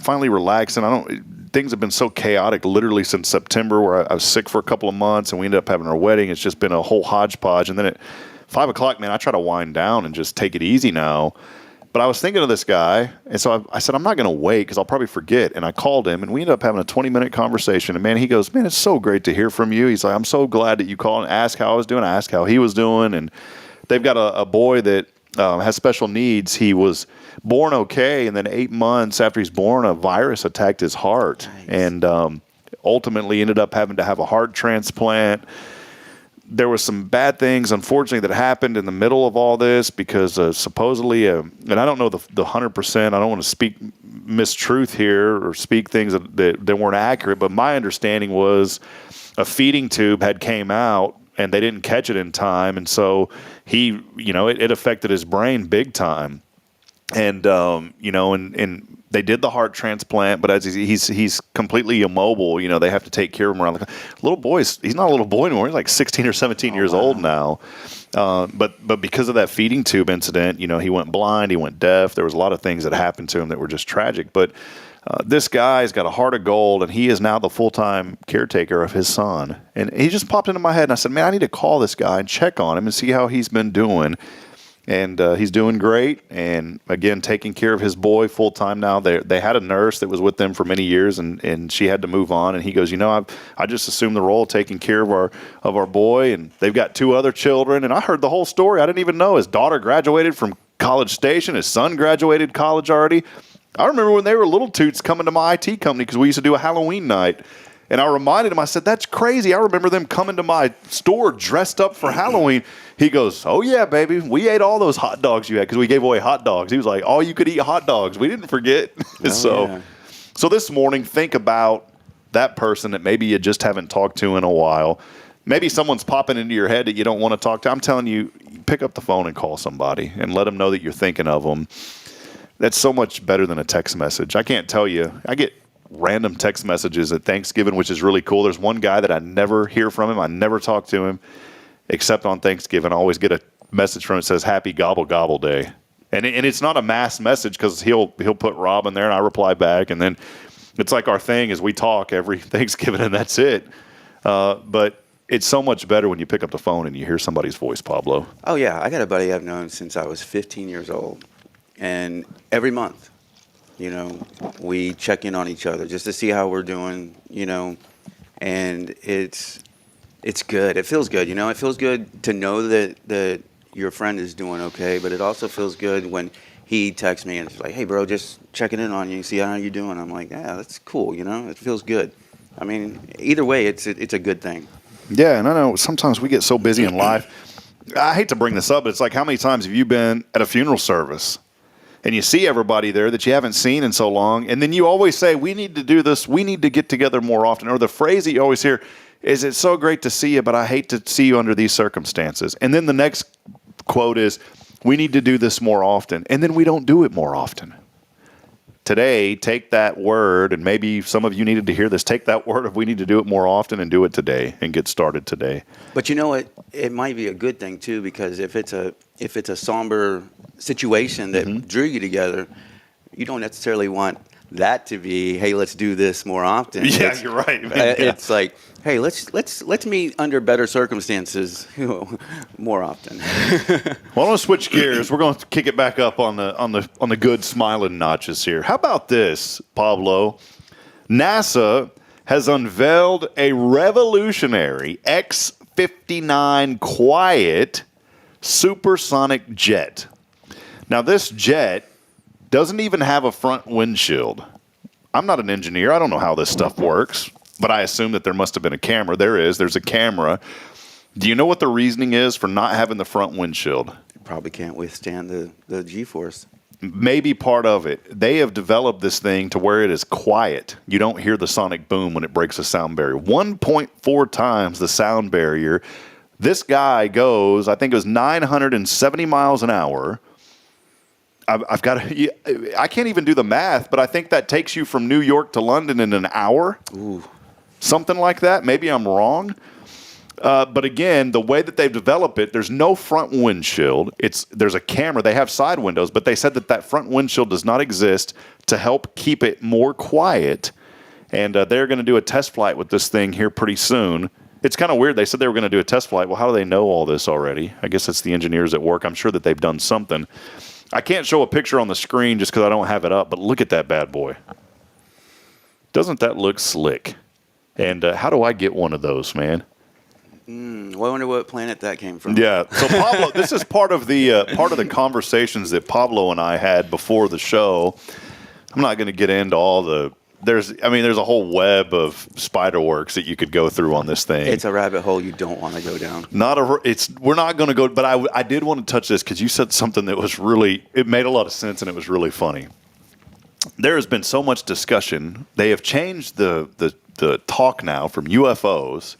finally relaxing. Things have been so chaotic literally since September, where I was sick for a couple of months and we ended up having our wedding. It's just been a whole hodgepodge. And then at 5 o'clock, man, I try to wind down and just take it easy now. But I was thinking of this guy, and so I said, I'm not going to wait because I'll probably forget. And I called him, and we ended up having a 20-minute conversation. And, man, he goes, man, it's so great to hear from you. He's like, I'm so glad that you called and asked how I was doing. I asked how he was doing. And they've got a boy that has special needs. He was born okay, and then 8 months after he's born, a virus attacked his heart. Nice. And ultimately ended up having to have a heart transplant. There was some bad things, unfortunately, that happened in the middle of all this because supposedly, and I don't know the 100%, I don't want to speak mistruth here or speak things that weren't accurate, but my understanding was a feeding tube had came out and they didn't catch it in time, and so he, it affected his brain big time. And, and they did the heart transplant, but as he's completely immobile, they have to take care of him around the little boy. He's not a little boy anymore. He's like 16 or 17 years old now. But because of that feeding tube incident, he went blind, he went deaf. There was a lot of things that happened to him that were just tragic. But this guy's got a heart of gold, and he is now the full-time caretaker of his son. And he just popped into my head, and I said, man, I need to call this guy and check on him and see how he's been doing. And he's doing great, and again, taking care of his boy full time now. They had a nurse that was with them for many years, and she had to move on. And he goes, I just assumed the role of taking care of our boy, and they've got 2 other children. And I heard the whole story. I didn't even know his daughter graduated from College Station. His son graduated college already. I remember when they were little toots coming to my IT company because we used to do a Halloween night. And I reminded him, I said, that's crazy. I remember them coming to my store dressed up for Halloween. He goes, oh, yeah, baby. We ate all those hot dogs you had because we gave away hot dogs. He was like, all you could eat hot dogs. We didn't forget. So this morning, think about that person that maybe you just haven't talked to in a while. Maybe someone's popping into your head that you don't want to talk to. I'm telling you, pick up the phone and call somebody and let them know that you're thinking of them. That's so much better than a text message. I can't tell you. I get random text messages at Thanksgiving, which is really cool. There's one guy that I never hear from him. I never talk to him except on Thanksgiving. I always get a message from him that says Happy Gobble Gobble Day. And it's not a mass message because he'll put Rob in there and I reply back. And then it's like our thing is we talk every Thanksgiving and that's it. But it's so much better when you pick up the phone and you hear somebody's voice, Pablo. Oh, yeah. I got a buddy I've known since I was 15 years old. And every month, we check in on each other just to see how we're doing, and it's good. It feels good, It feels good to know that your friend is doing okay, but it also feels good when he texts me and it's like, hey, bro, just checking in on you, see how you're doing. I'm like, yeah, that's cool, It feels good. I mean, either way, it's a good thing. Yeah, and I know sometimes we get so busy in life. I hate to bring this up, but it's like how many times have you been at a funeral service? And you see everybody there that you haven't seen in so long, and then you always say, we need to do this, we need to get together more often. Or the phrase that you always hear is, it's so great to see you, but I hate to see you under these circumstances. And then the next quote is, we need to do this more often. And then we don't do it more often. Today, take that word, and maybe some of you needed to hear this, take that word of we need to do it more often and do it today and get started today. But it might be a good thing too, because if it's a somber situation that drew you together, you don't necessarily want that to be, hey, let's do this more often. Yeah, you're right, man. It's like, hey, let's meet under better circumstances more often. Well, I want to switch gears. We're going to kick it back up on the good smiling notches here. How about this, Pablo? NASA has unveiled a revolutionary X-59 quiet supersonic jet. Now, this jet doesn't even have a front windshield. I'm not an engineer. I don't know how this stuff works, but I assume that there must have been a camera. There's a camera. Do you know what the reasoning is for not having the front windshield? It probably can't withstand the G-force. Maybe part of it. They have developed this thing to where it is quiet. You don't hear the sonic boom when it breaks the sound barrier. 1.4 times the sound barrier. This guy goes, I think it was 970 miles an hour. I can't even do the math, but I think that takes you from New York to London in an hour. Ooh. Something like that. Maybe I'm wrong. But again, the way that they've developed it, there's no front windshield. There's a camera. They have side windows, but they said that front windshield does not exist to help keep it more quiet. And they're going to do a test flight with this thing here pretty soon. It's kind of weird. They said they were going to do a test flight. Well, how do they know all this already? I guess it's the engineers at work. I'm sure that they've done something. I can't show a picture on the screen just because I don't have it up, but look at that bad boy. Doesn't that look slick? And how do I get one of those, man? Well, I wonder what planet that came from. Yeah. So Pablo, this is part of the conversations that Pablo and I had before the show. I'm not going to get into all the. There's a whole web of spider works that you could go through on this thing. It's a rabbit hole you don't want to go down. We're not going to go. But I did want to touch this because you said something that was it made a lot of sense and it was really funny. There has been so much discussion. They have changed the talk now from UFOs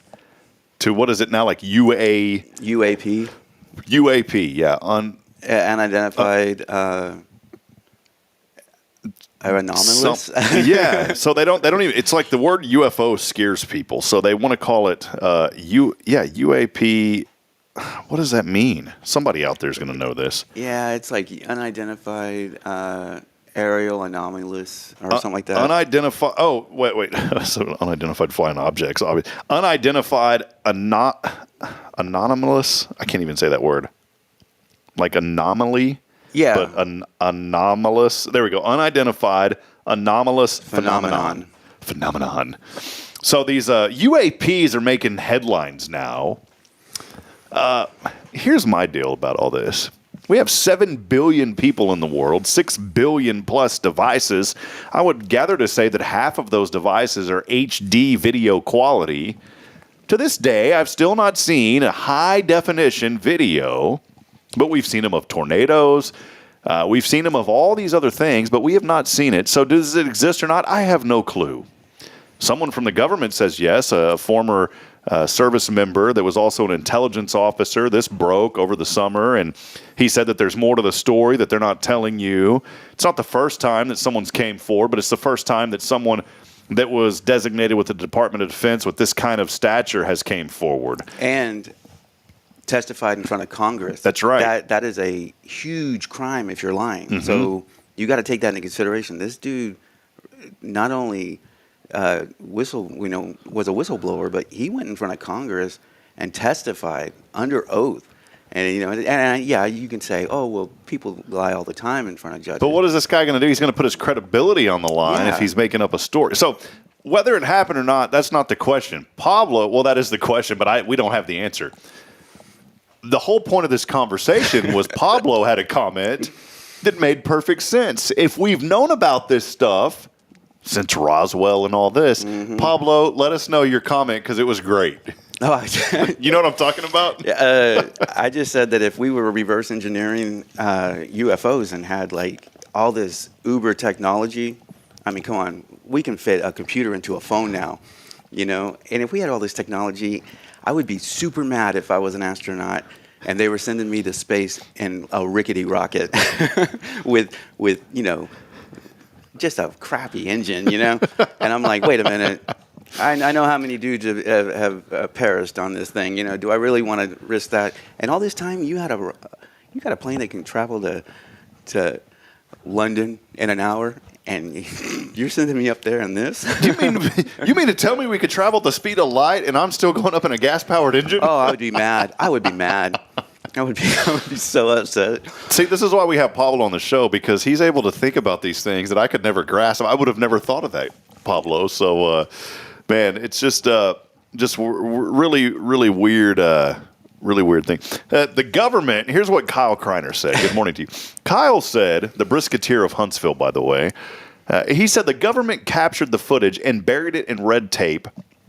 to what is it now, like UAP? UAP, yeah. Unidentified anomalous. Yeah, so they don't even. It's like the word UFO scares people, so they want to call it UAP. What does that mean? Somebody out there is going to know this. Yeah, it's like unidentified aerial anomalous or something like that. Unidentified. Oh, wait. So unidentified flying objects. Obviously. Unidentified anomalous. I can't even say that word. Like anomaly. Yeah. But anomalous. There we go. Unidentified anomalous phenomenon. So these UAPs are making headlines now. Here's my deal about all this. We have 7 billion people in the world, 6 billion plus devices. I would gather to say that half of those devices are HD video quality. To this day, I've still not seen a high-definition video, but we've seen them of tornadoes. We've seen them of all these other things, but we have not seen it. So does it exist or not? I have no clue. Someone from the government says yes, a former service member that was also an intelligence officer. This broke over the summer, and he said that there's more to the story that they're not telling you. It's not the first time that someone's came forward, but it's the first time that someone that was designated with the Department of Defense with this kind of stature has came forward. And testified in front of Congress. That's right. That is a huge crime if you're lying. Mm-hmm. So you got to take that into consideration. This dude not only was a whistleblower, but he went in front of Congress and testified under oath. And you can say, oh well, people lie all the time in front of judges. But what is this guy going to do? He's going to put his credibility on the line if he's making up a story. So whether it happened or not, that's not the question. Pablo, well, that is the question, but we don't have the answer. The whole point of this conversation was Pablo had a comment that made perfect sense. If we've known about this stuff since Roswell and all this, Pablo, let us know your comment because it was great. Oh, you know what I'm talking about? I just said that if we were reverse engineering UFOs and had like all this Uber technology, I mean, come on, we can fit a computer into a phone now, and if we had all this technology, I would be super mad if I was an astronaut and they were sending me to space in a rickety rocket with just a crappy engine, And I'm like, wait a minute. I know how many dudes have perished on this thing. Do I really want to risk that? And all this time, you got a plane that can travel to London in an hour, And you're sending me up there in this? You mean to tell me we could travel at the speed of light and I'm still going up in a gas-powered engine? Oh, I would be mad. I would be so upset. See, this is why we have Pablo on the show, because he's able to think about these things that I could never grasp. I would have never thought of that, Pablo. So, man, it's just really, really weird. Really weird thing. The government, here's what Kyle Kreiner said. Good morning to you. Kyle said, the brisketeer of Huntsville, by the way, he said the government captured the footage and buried it in red tape.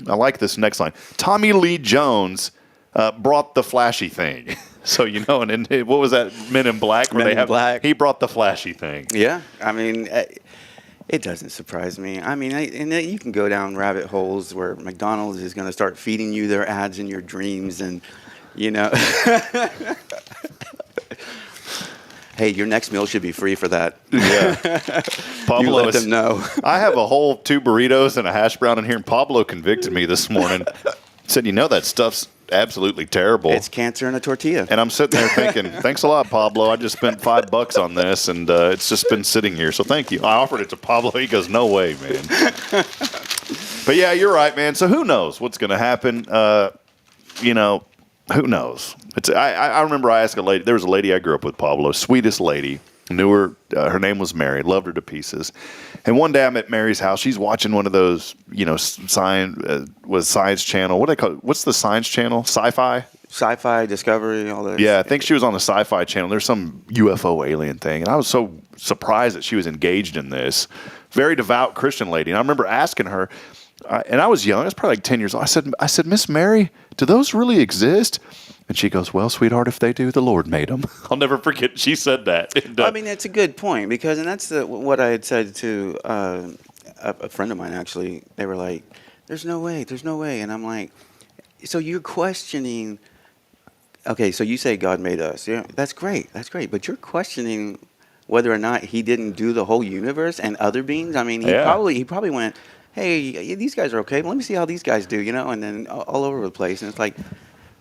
I like this next line. Tommy Lee Jones brought the flashy thing. So, and what was that, Men in Black? Men in Black. He brought the flashy thing. Yeah. I mean, it doesn't surprise me. I mean, and you can go down rabbit holes where McDonald's is going to start feeding you their ads in your dreams and, hey, your next meal should be free for that. Yeah. Pablo, you let them know. I have a whole 2 burritos and a hash brown in here, and Pablo convicted me this morning. Said, that stuff's absolutely terrible. It's cancer in a tortilla. And I'm sitting there thinking, thanks a lot, Pablo. I just spent $5 on this, and it's just been sitting here. So thank you. I offered it to Pablo. He goes, no way, man. But yeah, you're right, man. So who knows what's going to happen? Who knows? I remember I asked a lady. There was a lady I grew up with, Pablo, sweetest lady. Knew her. Her name was Mary. Loved her to pieces. And one day I'm at Mary's house. She's watching one of those, Science Channel. What do they call it? What's the Science Channel? Sci-Fi, Discovery, all that. Yeah, I think she was on the Sci-Fi Channel. There's some UFO alien thing, and I was so surprised that she was engaged in this. Very devout Christian lady. And I remember asking her. And I was young. I was probably like 10 years old. I said, Miss Mary, do those really exist? And she goes, well, sweetheart, if they do, the Lord made them. I'll never forget she said that. And, I mean, it's a good point because, and that's what I had said to a friend of mine, actually. They were like, there's no way. And I'm like, so you're questioning, okay, so you say God made us. Yeah, that's great. But you're questioning whether or not he didn't do the whole universe and other beings. I mean, he probably went, hey, these guys are okay. Let me see how these guys do, and then all over the place. And it's like,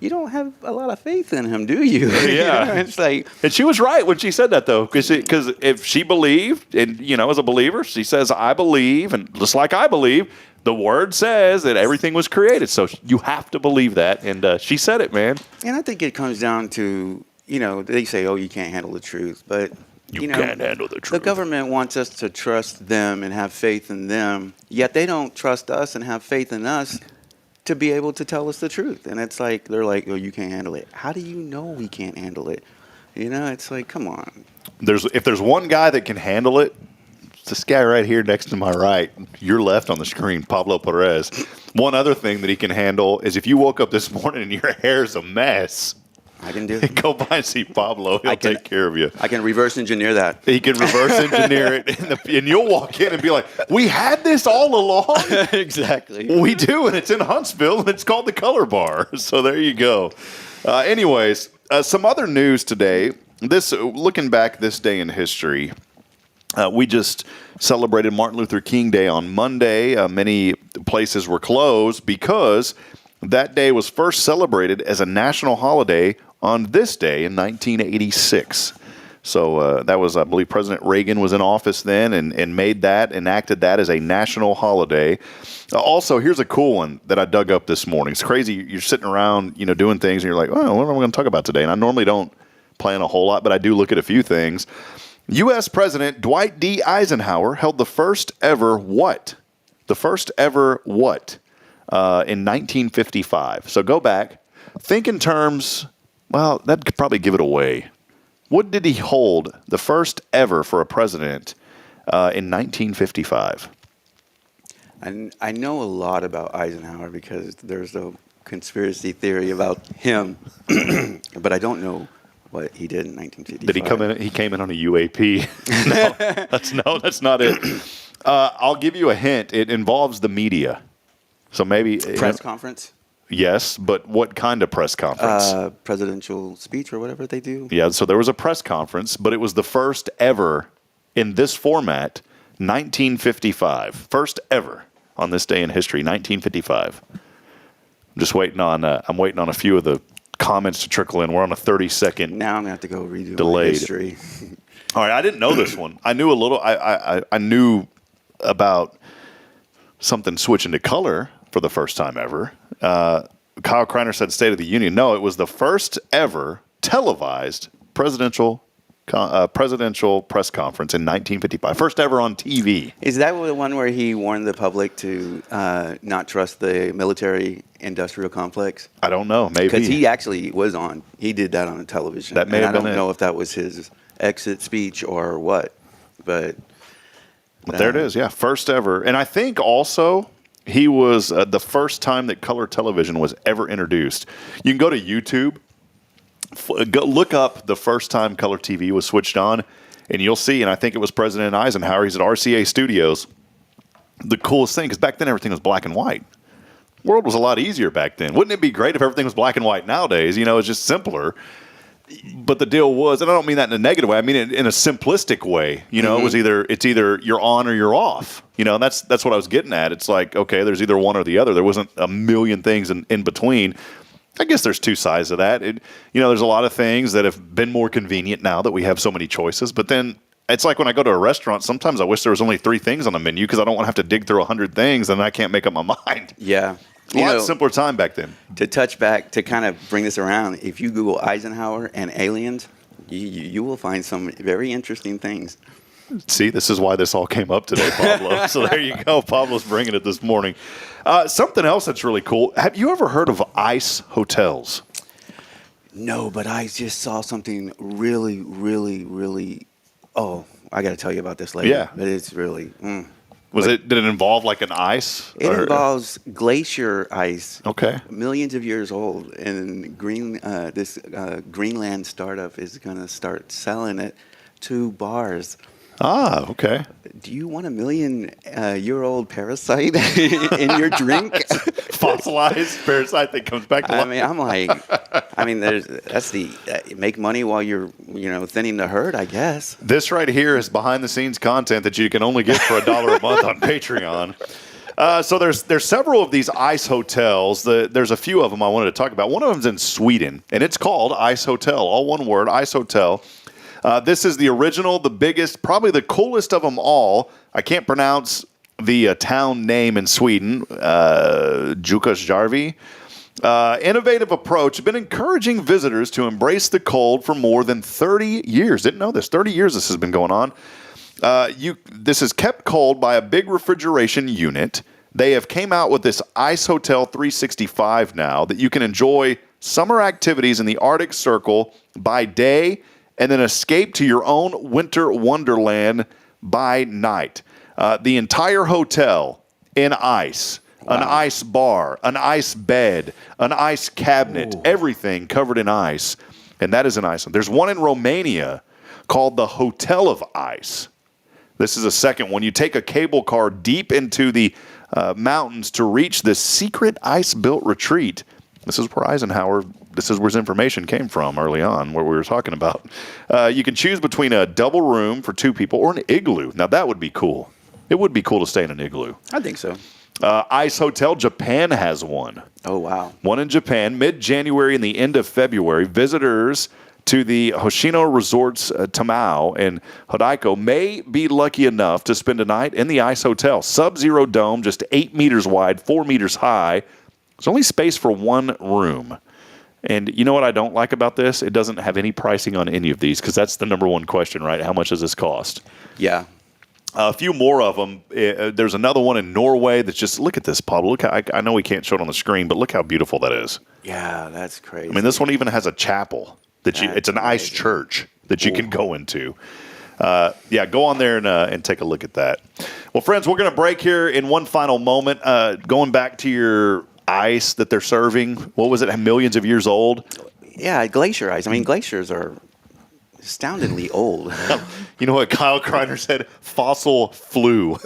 you don't have a lot of faith in him, do you? Yeah. It's like, and she was right when she said that, though, because if she believed, and, as a believer, she says, I believe, and just like I believe, the word says that everything was created. So you have to believe that. And she said it, man. And I think it comes down to, they say, oh, you can't handle the truth. But You can't handle the truth. The government wants us to trust them and have faith in them, yet they don't trust us and have faith in us to be able to tell us the truth. And it's like, they're like, oh, you can't handle it. How do you know we can't handle it? It's like, come on. If there's one guy that can handle it, it's this guy right here next to my right, your left on the screen, Pablo Perez. One other thing that he can handle is if you woke up this morning and your hair's a mess, I can do it. Go by and see Pablo. He'll take care of you. I can reverse engineer that. He can reverse engineer it, and you'll walk in and be like, we had this all along? Exactly. We do, and it's in Huntsville, and it's called the Color Bar. So there you go. Anyways, some other news today. Looking back this day in history, we just celebrated Martin Luther King Day on Monday. Many places were closed because that day was first celebrated as a national holiday on this day in 1986. So that was, I believe, President Reagan was in office then and enacted that as a national holiday. Also, here's a cool one that I dug up this morning. It's crazy. You're sitting around, doing things, and you're like, oh, what am I going to talk about today? And I normally don't plan a whole lot, but I do look at a few things. U.S. President Dwight D. Eisenhower held the first ever what? The first ever what? In 1955. So go back. Think in terms, well, that could probably give it away. What did he hold the first ever for a president in 1955? I know a lot about Eisenhower because there's a conspiracy theory about him, but I don't know what he did in 1955. Did he come in? He came in on a UAP. No, that's not it. I'll give you a hint. It involves the media. So maybe press conference. Yes, but what kind of press conference? Presidential speech or whatever they do. Yeah, so there was a press conference, but it was the first ever in this format, 1955. First ever on this day in history, 1955. I'm just waiting on. I'm waiting on a few of the comments to trickle in. We're on a 30-second. Now I'm gonna have to go redo delayed. my history. All right, I didn't know this one. I knew a little. I knew about something switching to color for the first time ever. Kyle Kreiner said State of the Union. No, it was the first ever televised presidential press conference in 1955. First ever on TV. Is that the one where he warned the public to not trust the military-industrial complex? I don't know. Maybe. Because he actually was on. He did that on television. That may have been I don't know if that was his exit speech or what. But there it is. Yeah, first ever. And I think also he was the first time that color television was ever introduced. You can go to YouTube. Go look up the first time color TV was switched on, and you'll see, and I think it was President Eisenhower, he's at RCA Studios. The coolest thing, because back then everything was black and white. The world was a lot easier back then. Wouldn't it be great if everything was black and white nowadays? You know, it's just simpler. But the deal was, and I don't mean that in a negative way, I mean it in a simplistic way. You know, it's either you're on or you're off. You know, and that's what I was getting at. It's like, okay, there's either one or the other. There wasn't a million things in between. I guess there's two sides of that. There's a lot of things that have been more convenient now that we have so many choices. But then it's like when I go to a restaurant, sometimes I wish there was only 3 things on the menu because I don't want to have to dig through 100 things and I can't make up my mind. Yeah. A lot simpler time back then. To touch back, to kind of bring this around, if you Google Eisenhower and aliens, you will find some very interesting things. See, this is why this all came up today, Pablo. So there you go. Pablo's bringing it this morning. Something else that's really cool. Have you ever heard of ice hotels? No, but I just saw something really, really, really. Oh, I got to tell you about this later. Yeah. But it's really. Did it involve like an ice? It involves glacier ice. Okay. Millions of years old. And this Greenland startup is going to start selling it to bars. Ah, okay. Do you want a million-year-old parasite in your drink? Fossilized parasite that comes back to life. I mean, I'm like, that's the make money while you're, thinning the herd, I guess. This right here is behind-the-scenes content that you can only get for $1 a month on Patreon. So there's several of these ice hotels. There's a few of them I wanted to talk about. One of them's in Sweden, and it's called Ice Hotel. All one word, Ice Hotel. This is the original, the biggest, probably the coolest of them all. I can't pronounce the town name in Sweden, Jukkasjärvi. Innovative approach. Been encouraging visitors to embrace the cold for more than 30 years. Didn't know this. 30 years this has been going on. This is kept cold by a big refrigeration unit. They have came out with this Ice Hotel 365 now that you can enjoy summer activities in the Arctic Circle by day and then escape to your own winter wonderland by night. The entire hotel in ice, an ice bar, an ice bed, an ice cabinet, everything covered in ice. And that is in Iceland. There's one in Romania called the Hotel of Ice. This is a second one. You take a cable car deep into the mountains to reach this secret ice-built retreat. This is where his information came from early on, where we were talking about. You can choose between a double room for 2 people or an igloo. Now, that would be cool. It would be cool to stay in an igloo. I think so. Ice Hotel Japan has one. Oh, wow. One in Japan, mid-January and the end of February. Visitors to the Hoshino Resorts Tamao and Hodaiko may be lucky enough to spend a night in the Ice Hotel. Sub-zero dome, just 8 meters wide, 4 meters high. There's only space for 1 room. And you know what I don't like about this? It doesn't have any pricing on any of these because that's the number one question, right? How much does this cost? Yeah. A few more of them. There's another one in Norway that's just, look at this, Pablo. Look, I know we can't show it on the screen, but look how beautiful that is. Yeah, that's crazy. I mean, this one even has a chapel. It's an ice church that you can go into. Go on there and take a look at that. Well, friends, we're going to break here in one final moment. Going back to your ice that they're serving. What was it? Millions of years old? Yeah, glacier ice. I mean, glaciers are astoundingly old. You know what Kyle Kreiner said? Fossil flu.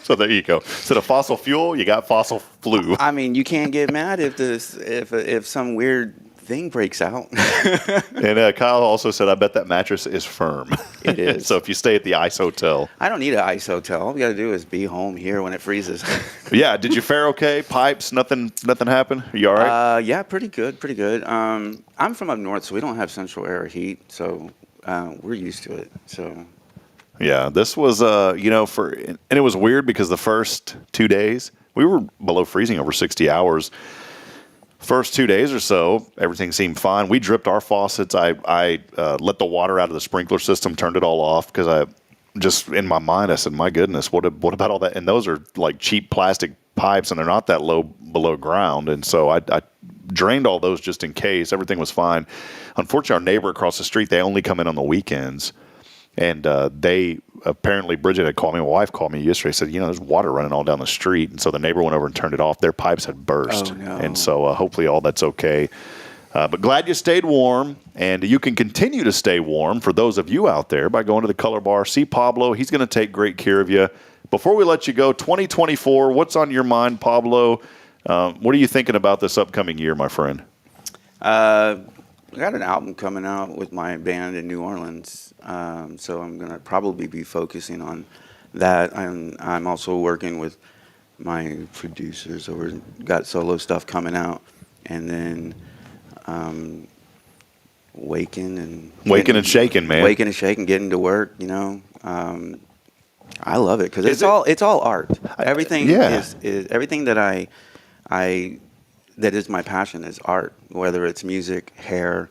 So there you go. Instead of fossil fuel, you got fossil flu. I mean, you can't get mad if some weird thing breaks out. And Kyle also said, I bet that mattress is firm. It is. So if you stay at the Ice Hotel. I don't need an ice hotel. All we got to do is be home here when it freezes. Yeah. Did you fare okay? Pipes? Nothing happened? Are you all right? Yeah, pretty good. I'm from up north, so we don't have central air or heat. So we're used to it. So Yeah, this was, and it was weird because the first 2 days, we were below freezing over 60 hours. First 2 days or so, everything seemed fine. We dripped our faucets. I let the water out of the sprinkler system, turned it all off because I just, in my mind, I said, my goodness, what about all that? And those are like cheap plastic pipes, and they're not that low below ground. And so I drained all those just in case. Everything was fine. Unfortunately, our neighbor across the street, they only come in on the weekends. And they apparently, Bridget had called me, my wife called me yesterday, said, there's water running all down the street. And so the neighbor went over and turned it off. Their pipes had burst. Oh, no. And so hopefully all that's okay. But glad you stayed warm. And you can continue to stay warm for those of you out there by going to the Color Bar. See Pablo. He's going to take great care of you. Before we let you go, 2024, what's on your mind, Pablo? What are you thinking about this upcoming year, my friend? I got an album coming out with my band in New Orleans, so I'm going to probably be focusing on that. I'm also working with my producers, so we've got solo stuff coming out, and then waking and shaking, man. Waking and shaking, getting to work. I love it because it's all art. Everything is everything that I that is my passion is art, whether it's music, hair,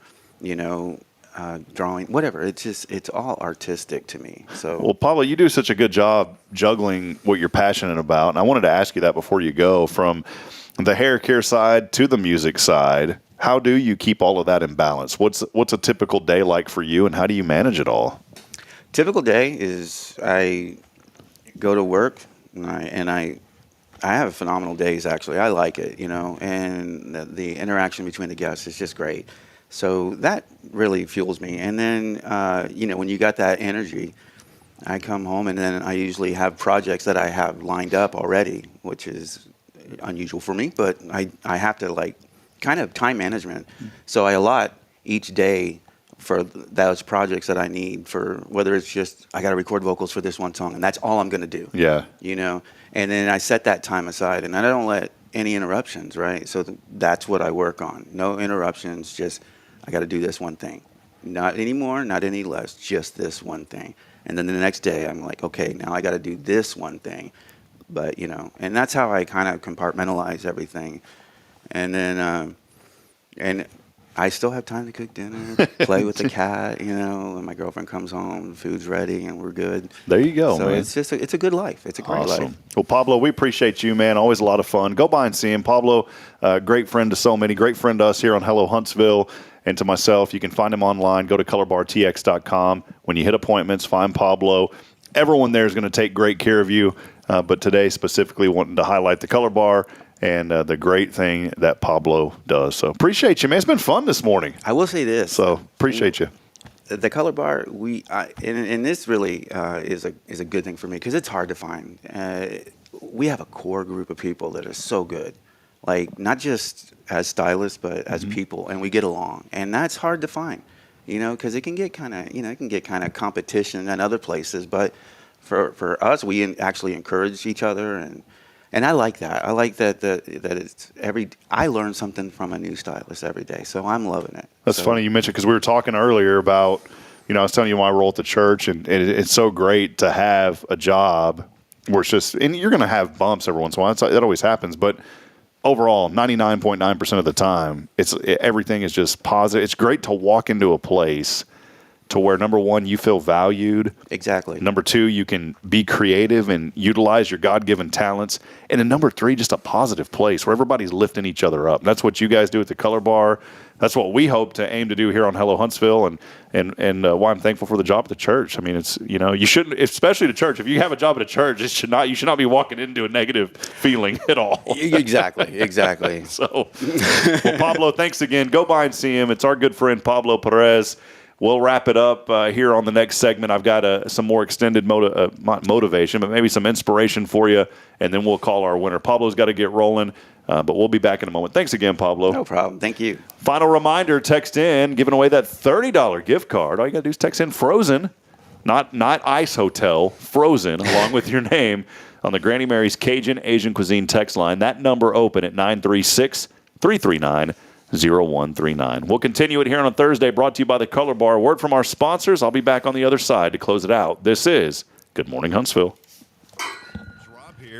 drawing, whatever. It's all artistic to me. So, well, Pablo, you do such a good job juggling what you're passionate about. And I wanted to ask you that before you go, from the hair care side to the music side, how do you keep all of that in balance? What's a typical day like for you, and how do you manage it all? Typical day is I go to work and I have phenomenal days, actually. I like it, and the interaction between the guests is just great. So that really fuels me. And then, when you got that energy, I come home and then I usually have projects that I have lined up already, which is unusual for me, but I have to kind of time management. So I allot each day for those projects that I need, for whether it's just I got to record vocals for this one song and that's all I'm going to do. Yeah. And then I set that time aside and I don't let any interruptions, right? So that's what I work on. No interruptions, just I got to do this one thing. Not any more, not any less, just this one thing. And then the next day I'm like, okay, now I got to do this one thing. But, and that's how I kind of compartmentalize everything. And then, and I still have time to cook dinner, play with the cat, when my girlfriend comes home, the food's ready, and we're good. There you go, so man. It's just it's a good life. It's a great life. Well, Pablo, we appreciate you, man. Always a lot of fun. Go by and see him. Pablo, great friend to so many, great friend to us here on Hello Huntsville, and to myself. You can find him online. Go to colorbartx.com. When you hit appointments, find Pablo. Everyone there is going to take great care of you, but today specifically wanting to highlight the Color Bar and the great thing that Pablo does. So appreciate you, man. It's been fun this morning. I will say this. So appreciate you. The Color Bar, and this really is a good thing for me because it's hard to find. We have a core group of people that are so good, not just as stylists but as people, and we get along, and that's hard to find, because it can get kind of competition in other places, but for us, we actually encourage each other and I like that. I like that it's I learn something from a new stylist every day, so I'm loving it. That's funny you mentioned, because we were talking earlier about, I was telling you my role at the church, and it's so great to have a job where it's just, and you're going to have bumps every once in a while. That always happens, but overall, 99.9% of the time, everything is just positive. It's great to walk into a place to where, number one, you feel valued. Exactly. Number two, you can be creative and utilize your God-given talents. And then number three, just a positive place where everybody's lifting each other up. That's what you guys do at the Color Bar. That's what we hope to aim to do here on Hello Huntsville, and why I'm thankful for the job at the church. I mean, it's, you shouldn't, especially the church, if you have a job at a church, you should not be walking into a negative feeling at all. Exactly. So, well, Pablo, thanks again. Go by and see him. It's our good friend Pablo Perez. We'll wrap it up here on the next segment. I've got some more extended not motivation, but maybe some inspiration for you, and then we'll call our winner. Pablo's got to get rolling, but we'll be back in a moment. Thanks again, Pablo. No problem. Thank you. Final reminder, text in, giving away that $30 gift card. All you got to do is text in Frozen, not Ice Hotel, Frozen, along with your name on the Granny Mary's Cajun Asian Cuisine text line. That number open at 936-339-0009. 0139. We'll continue it here on a Thursday, brought to you by the Color Bar. Word from our sponsors. I'll be back on the other side to close it out. This is Good Morning Huntsville.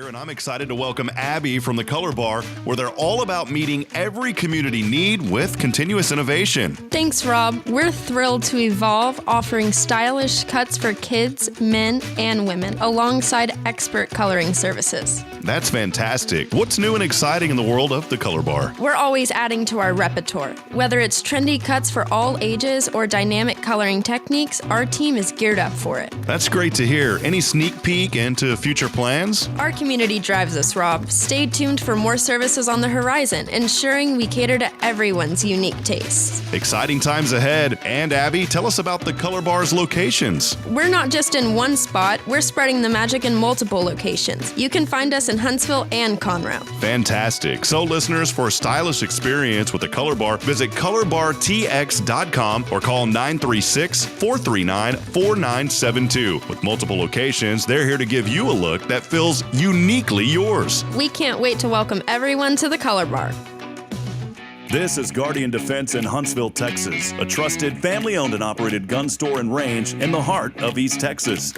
And I'm excited to welcome Abby from the Color Bar, where they're all about meeting every community need with continuous innovation. Thanks, Rob. We're thrilled to evolve, offering stylish cuts for kids, men, and women, alongside expert coloring services. That's fantastic. What's new and exciting in the world of the Color Bar? We're always adding to our repertoire. Whether it's trendy cuts for all ages or dynamic coloring techniques, our team is geared up for it. That's great to hear. Any sneak peek into future plans? Our community drives us, Rob. Stay tuned for more services on the horizon, ensuring we cater to everyone's unique tastes. Exciting times ahead. And Abby, tell us about the Color Bar's locations. We're not just in one spot, we're spreading the magic in multiple locations. You can find us in Huntsville and Conroe. Fantastic. So listeners, for a stylish experience with the Color Bar, visit colorbartx.com or call 936-439-4972. With multiple locations, they're here to give you a look that feels uniquely yours. We can't wait to welcome everyone to the Color Bar. This is Guardian Defense in Huntsville, Texas, a trusted, family-owned and operated gun store and range in the heart of East Texas.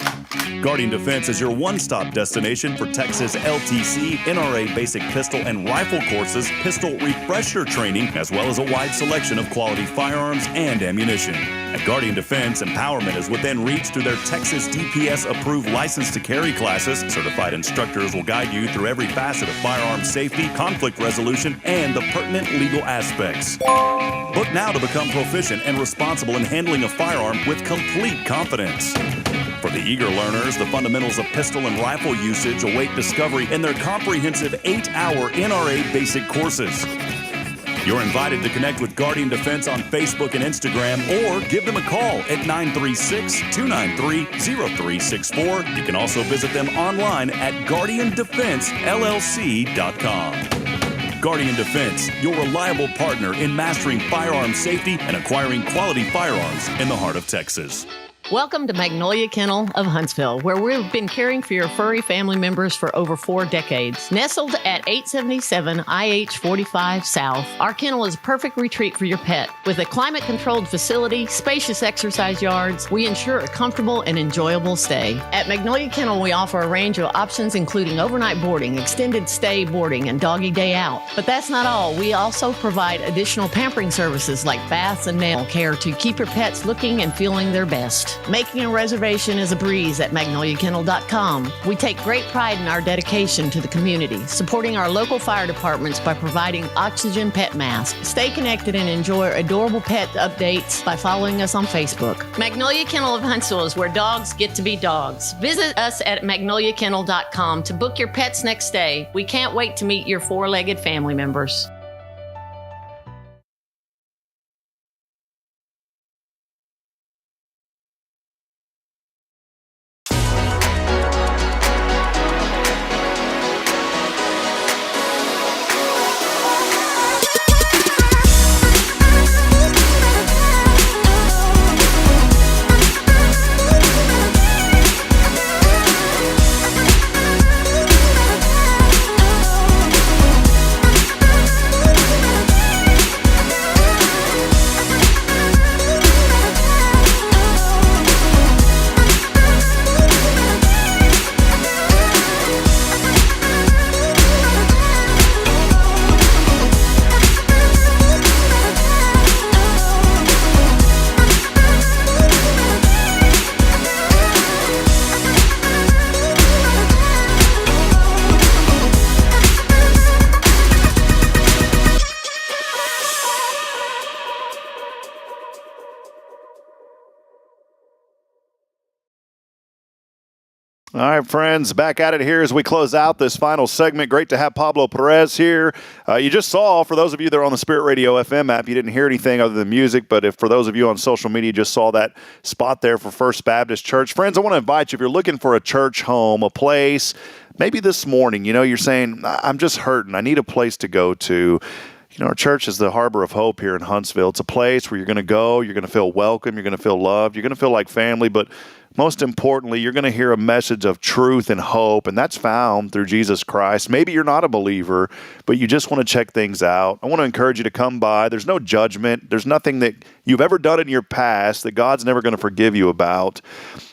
Guardian Defense is your one-stop destination for Texas LTC, NRA basic pistol and rifle courses, pistol refresher training, as well as a wide selection of quality firearms and ammunition. At Guardian Defense, empowerment is within reach through their Texas DPS-approved license to carry classes. Certified instructors will guide you through every facet of firearm safety, conflict resolution, and the pertinent legal aspects. Book now to become proficient and responsible in handling a firearm with complete confidence. For the eager learners, the fundamentals of pistol and rifle usage await discovery in their comprehensive 8-hour NRA basic courses. You're invited to connect with Guardian Defense on Facebook and Instagram, or give them a call at 936-293-0364. You can also visit them online at guardiandefensellc.com. Guardian Defense, your reliable partner in mastering firearm safety and acquiring quality firearms in the heart of Texas. Welcome to Magnolia Kennel of Huntsville, where we've been caring for your furry family members for over 4 decades. Nestled at 877 IH 45 South, our kennel is a perfect retreat for your pet. With a climate-controlled facility, spacious exercise yards, we ensure a comfortable and enjoyable stay. At Magnolia Kennel, we offer a range of options including overnight boarding, extended stay boarding, and doggy day out. But that's not all. We also provide additional pampering services like baths and nail care to keep your pets looking and feeling their best. Making a reservation is a breeze at magnoliakennel.com. We take great pride in our dedication to the community, supporting our local fire departments by providing oxygen pet masks. Stay connected and enjoy adorable pet updates by following us on Facebook. Magnolia Kennel of Huntsville is where dogs get to be dogs. Visit us at magnoliakennel.com to book your pet's next stay. We can't wait to meet your 4-legged family members. All right, friends, back at it here as we close out this final segment. Great to have Pablo Perez here. You just saw, for those of you that are on the Spirit Radio FM app, you didn't hear anything other than music, but if for those of you on social media, you just saw that spot there for First Baptist Church. Friends, I want to invite you, if you're looking for a church home, a place, maybe this morning, you're saying, I'm just hurting. I need a place to go to. Our church is the harbor of hope here in Huntsville. It's a place where you're going to go, you're going to feel welcome, you're going to feel loved, you're going to feel like family, but most importantly, you're going to hear a message of truth and hope, and that's found through Jesus Christ. Maybe you're not a believer, but you just want to check things out. I want to encourage you to come by. There's no judgment. There's nothing that you've ever done in your past that God's never going to forgive you about.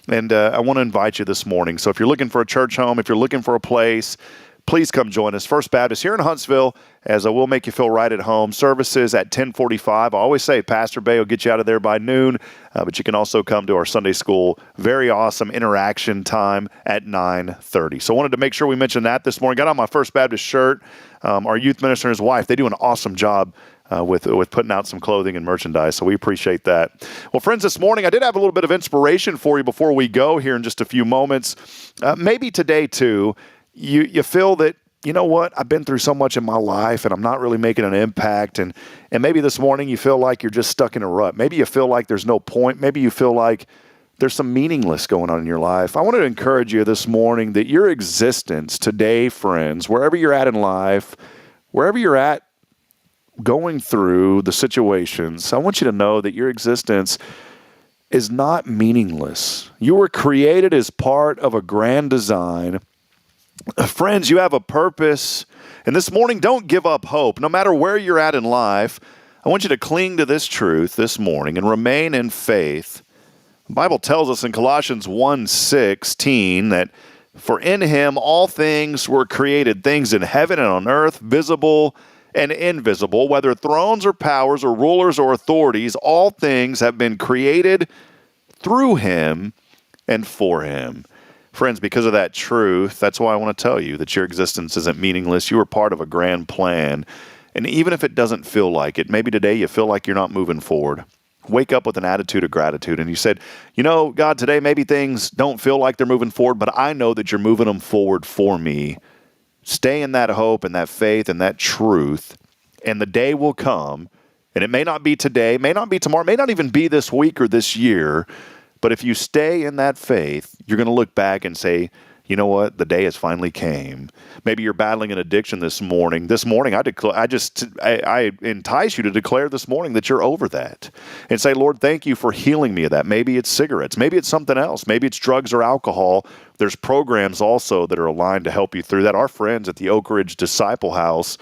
And I want to invite you this morning. So if you're looking for a church home, if you're looking for a place, please come join us. First Baptist here in Huntsville, as we'll make you feel right at home. Services at 10:45. I always say Pastor Bay will get you out of there by noon, but you can also come to our Sunday school. Very awesome interaction time at 9:30. So I wanted to make sure we mentioned that this morning. Got on my First Baptist shirt. Our youth minister and his wife, they do an awesome job with putting out some clothing and merchandise, so we appreciate that. Well, friends, this morning I did have a little bit of inspiration for you before we go here in just a few moments. Maybe today, too, you feel that, you know what, I've been through so much in my life and I'm not really making an impact. And maybe this morning you feel like you're just stuck in a rut. Maybe you feel like there's no point. Maybe you feel like there's some meaningless going on in your life. I want to encourage you this morning that your existence today, friends, wherever you're at in life, wherever you're at going through the situations, I want you to know that your existence is not meaningless. You were created as part of a grand design. Friends, you have a purpose. And this morning, don't give up hope. No matter where you're at in life, I want you to cling to this truth this morning and remain in faith. The Bible tells us in Colossians 1:16 that for in him all things were created, things in heaven and on earth, visible and invisible, whether thrones or powers or rulers or authorities, all things have been created through him and for him. Friends, because of that truth, that's why I want to tell you that your existence isn't meaningless. You are part of a grand plan. And even if it doesn't feel like it, maybe today you feel like you're not moving forward. Wake up with an attitude of gratitude. And you said, you know, God, today maybe things don't feel like they're moving forward, but I know that you're moving them forward for me. Stay in that hope and that faith and that truth. And the day will come, and it may not be today, may not be tomorrow, may not even be this week or this year, but if you stay in that faith, you're going to look back and say, you know what? The day has finally came. Maybe you're battling an addiction this morning. This morning, I entice you to declare this morning that you're over that and say, Lord, thank you for healing me of that. Maybe it's cigarettes. Maybe it's something else. Maybe it's drugs or alcohol. There's programs also that are aligned to help you through that. Our friends at the Oak Ridge Disciple House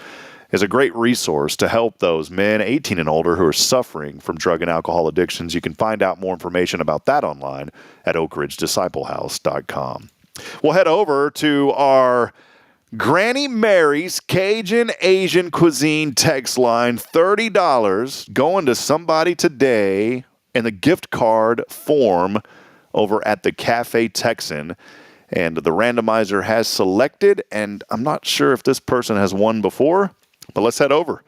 is a great resource to help those men 18 and older who are suffering from drug and alcohol addictions. You can find out more information about that online at oakridgedisciplehouse.com. We'll head over to our Granny Mary's Cajun Asian Cuisine text line. $30 going to somebody today in the gift card form over at the Cafe Texan. And the randomizer has selected, and I'm not sure if this person has won before, but let's head over,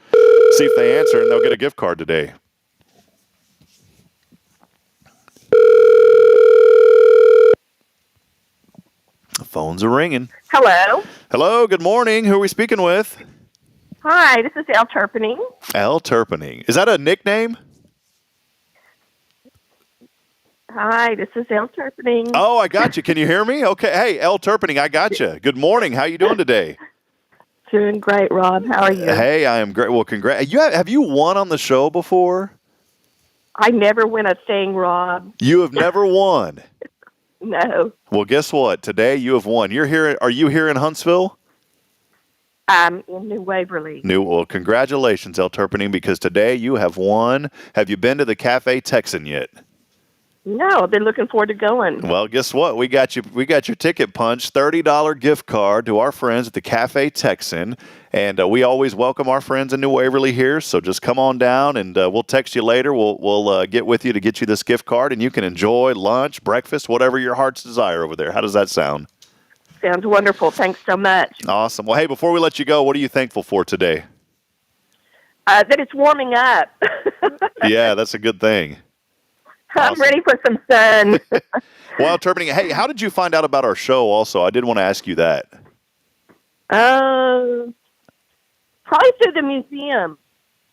see if they answer, and they'll get a gift card today. The phones are ringing. Hello. Hello, good morning. Who are we speaking with? Hi, this is Al Turpening. Al Turpening. Is that a nickname? Hi, this is Al Turpening. Oh, I got you. Can you hear me? Okay. Hey, Al Turpening, I got you. Good morning. How you doing today? Doing great, Rob. How are you? Hey, I am great. Well, congrats. Have you won on the show before? I never win a thing, Rob. You have never won? No. Well, guess what? Today you have won. You're here. Are you here in Huntsville? I'm in New Waverly. Well, congratulations, El Turpening, because today you have won. Have you been to the Cafe Texan yet? No, I've been looking forward to going. Well, guess what? We got your ticket punch, $30 gift card to our friends at the Cafe Texan. And we always welcome our friends in New Waverly here. So just come on down, and we'll text you later. We'll get with you to get you this gift card, and you can enjoy lunch, breakfast, whatever your heart's desire over there. How does that sound? Sounds wonderful. Thanks so much. Awesome. Well, hey, before we let you go, what are you thankful for today? That it's warming up. Yeah, that's a good thing. I'm ready for some sun. Well, Turpening, hey, how did you find out about our show also? I did want to ask you that. Probably through the museum.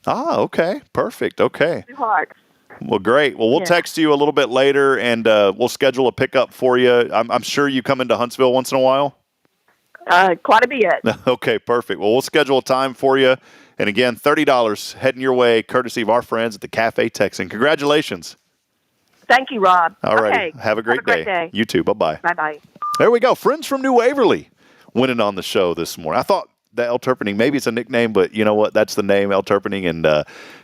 Ah, okay. Perfect. Okay. Heart. Well, great. Well, we'll text you a little bit later, and we'll schedule a pickup for you. I'm sure you come into Huntsville once in a while. Quite a bit. Okay, perfect. Well, we'll schedule a time for you. And again, $30 heading your way, courtesy of our friends at the Cafe Texan. Congratulations. Thank you, Rob. All right. Okay. Have a great day. You too. Bye-bye. Bye-bye. There we go. Friends from New Waverly winning on the show this morning. I thought that El Turpening, maybe it's a nickname, but you know what? That's the name, El Turpening. And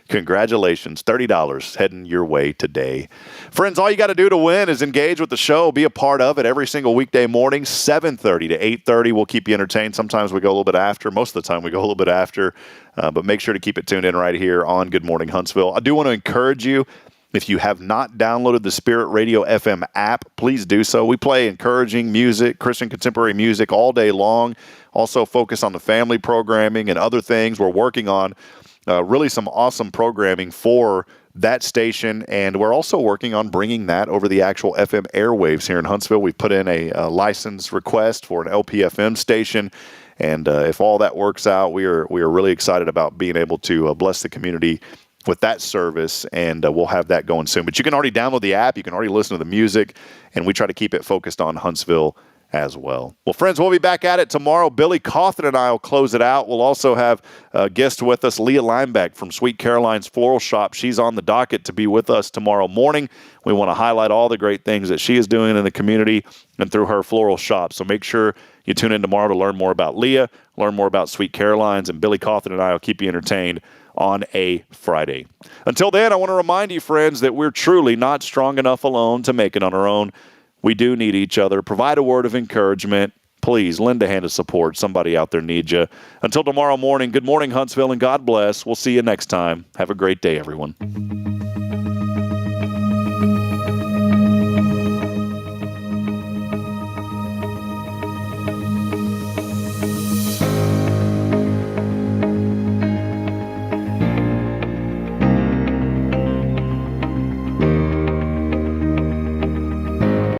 congratulations. $30 heading your way today. Friends, all you got to do to win is engage with the show. Be a part of it every single weekday morning, 7:30 to 8:30. We'll keep you entertained. Sometimes we go a little bit after. Most of the time we go a little bit after. But make sure to keep it tuned in right here on Good Morning Huntsville. I do want to encourage you, if you have not downloaded the Spirit Radio FM app, please do so. We play encouraging music, Christian contemporary music all day long. Also focus on the family programming and other things. We're working on really some awesome programming for that station, and we're also working on bringing that over the actual FM airwaves here in Huntsville. We've put in a license request for an LPFM station, and if all that works out, we are really excited about being able to bless the community with that service, and we'll have that going soon. But you can already download the app. You can already listen to the music, and we try to keep it focused on Huntsville as well. Well, friends, we'll be back at it tomorrow. Billy Cawthon and I will close it out. We'll also have a guest with us, Leah Lineback from Sweet Caroline's Floral Shop. She's on the docket to be with us tomorrow morning. We want to highlight all the great things that she is doing in the community and through her floral shop. So make sure you tune in tomorrow to learn more about Leah, learn more about Sweet Caroline's, and Billy Cawthon and I will keep you entertained on a Friday. Until then, I want to remind you, friends, that we're truly not strong enough alone to make it on our own. We do need each other. Provide a word of encouragement. Please lend a hand of support. Somebody out there needs you. Until tomorrow morning, good morning, Huntsville, and God bless. We'll see you next time. Have a great day, everyone.